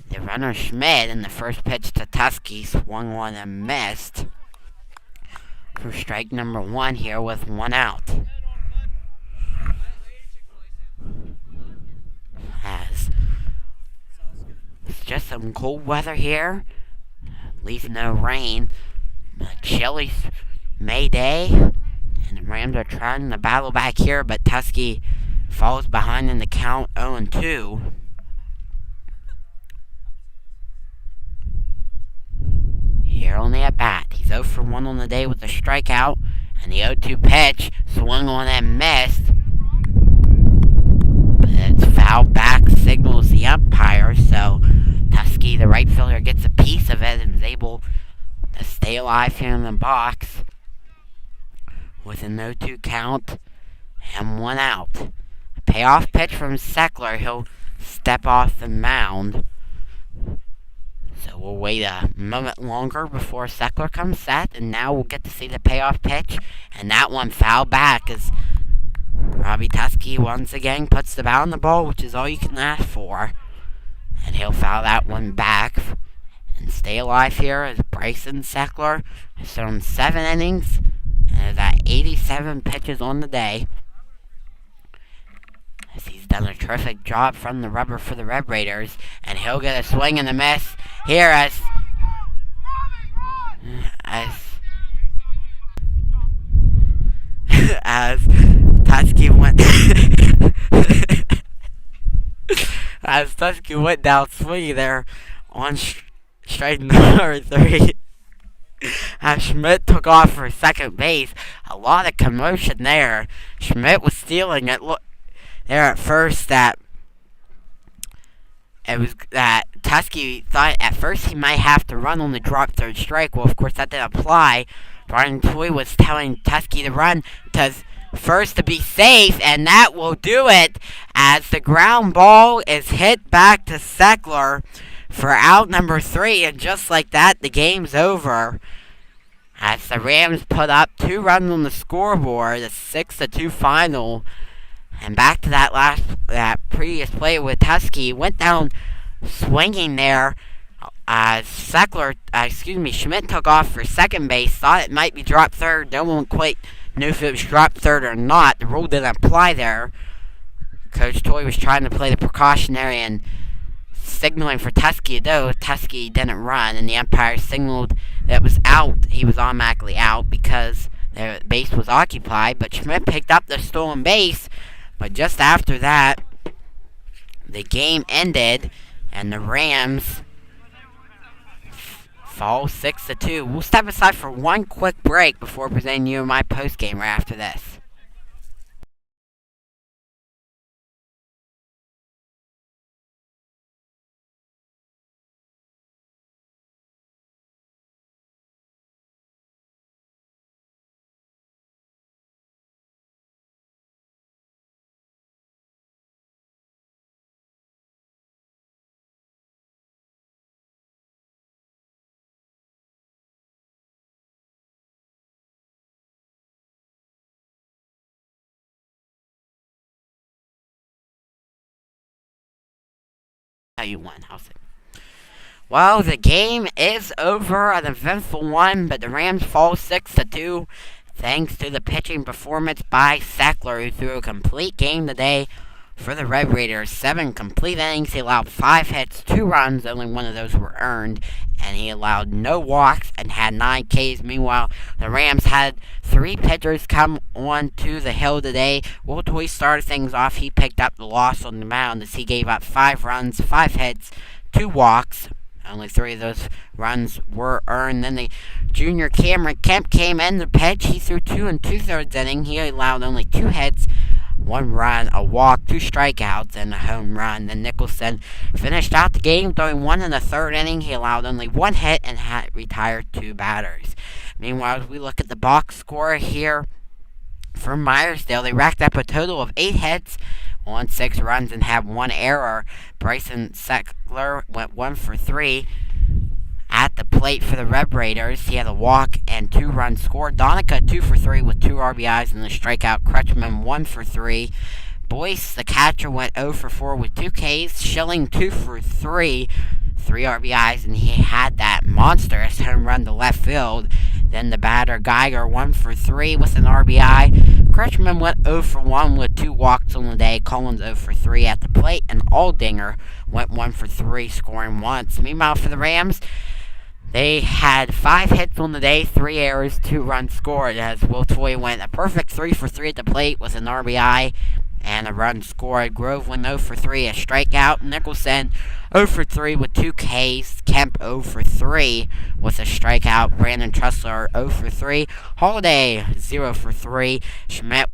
the runner Schmidt, and the first pitch to Tusky swung on and missed for strike number 1 here with 1 out. As it's just some cold weather here, at least no rain. A chilly May day, and the Rams are trying to battle back here, but Tusky falls behind in the count 0-2. Here on the at-bat, he's 0 for 1 on the day with a strikeout, and the 0-2 pitch swung on and missed. But it's foul back, signals the umpire, so Tusky, the right fielder, gets a piece of it and is able to stay alive here in the box with a 0-2 count and 1 out. A payoff pitch from Tressler. He'll step off the mound. So we'll wait a moment longer before Tressler comes set, and now we'll get to see the payoff pitch, and that one foul back as Robbie Tusky once again puts the bat on the ball, which is all you can ask for. And he'll foul that one back and stay alive here as Bryson Tressler has thrown 7 innings and is at 87 pitches on the day. As he's done a terrific job from the rubber for the Red Raiders, and he'll get a swing and a miss here as Tusky went as Tusky went down swinging there on strike number 3. As Schmidt took off for second base, a lot of commotion there. Schmidt was stealing it. Look there at first that Tusky thought at first he might have to run on the drop third strike. Well, of course that didn't apply. Brian Toy was telling Tusky to run to first to be safe, and that will do it as the ground ball is hit back to Tressler for out number 3, and just like that, the game's over. As the Rams put up 2 runs on the scoreboard, a 6-2 final. And back to that previous play with Tusky, went down swinging there. Schmidt took off for second base, thought it might be dropped third. No one quite knew if it was dropped third or not. The rule didn't apply there. Coach Toy was trying to play the precautionary and signaling for Tusky, though Tusky didn't run, and the umpire signaled that it was out. He was automatically out because the base was occupied, but Schmidt picked up the stolen base. But just after that, the game ended, and the Rams fall 6-2. We'll step aside for one quick break before presenting you my post-game right after this. How you won, how's it? Well, the game is over, an eventful one, but the Rams fall 6-2 thanks to the pitching performance by Tressler, who threw a complete game today for the Red Raiders. 7 complete innings, he allowed 5 hits, 2 runs, only one of those were earned, and he allowed no walks and had 9 Ks. Meanwhile, the Rams had 3 pitchers come on to the hill today. Will Toy started things off. He picked up the loss on the mound as he gave up 5 runs, 5 hits, 2 walks. Only 3 of those runs were earned. Then the junior Cameron Kemp came in to pitch. He threw 2 2/3 innings. He allowed only 2 hits, 1 run, a walk, 2 strikeouts, and a home run. Then Nicholson finished out the game, throwing 1 1/3 inning. He allowed only 1 hit and had retired 2 batters. Meanwhile, as we look at the box score here for Meyersdale, they racked up a total of 8 hits on 6 runs and had 1 error. Bryson Tressler went 1 for 3 at the plate for the Red Raiders. He had a walk and 2 runs scored. Donica 2 for 3 with 2 RBIs and a strikeout. Crutchman 1 for 3. Boyce, the catcher, went 0 for 4 with 2 Ks. Schilling 2 for 3, 3 RBIs, and he had that monstrous home run to left field. Then the batter, Geiger, 1 for 3 with an RBI. Crutchman went 0 for 1 with 2 walks on the day. Collins 0 for 3 at the plate. And Aldinger went 1 for 3, scoring once. Meanwhile, for the Rams, they had 5 hits on the day, 3 errors, 2 runs scored, as Will Toy went a perfect 3 for 3 at the plate with an RBI and a run scored. Grove went 0 for 3, a strikeout. Nicholson 0 for 3 with 2 Ks. Kemp 0 for 3 with a strikeout. Brandon Tressler 0 for 3. Holiday 0 for 3. Schmidt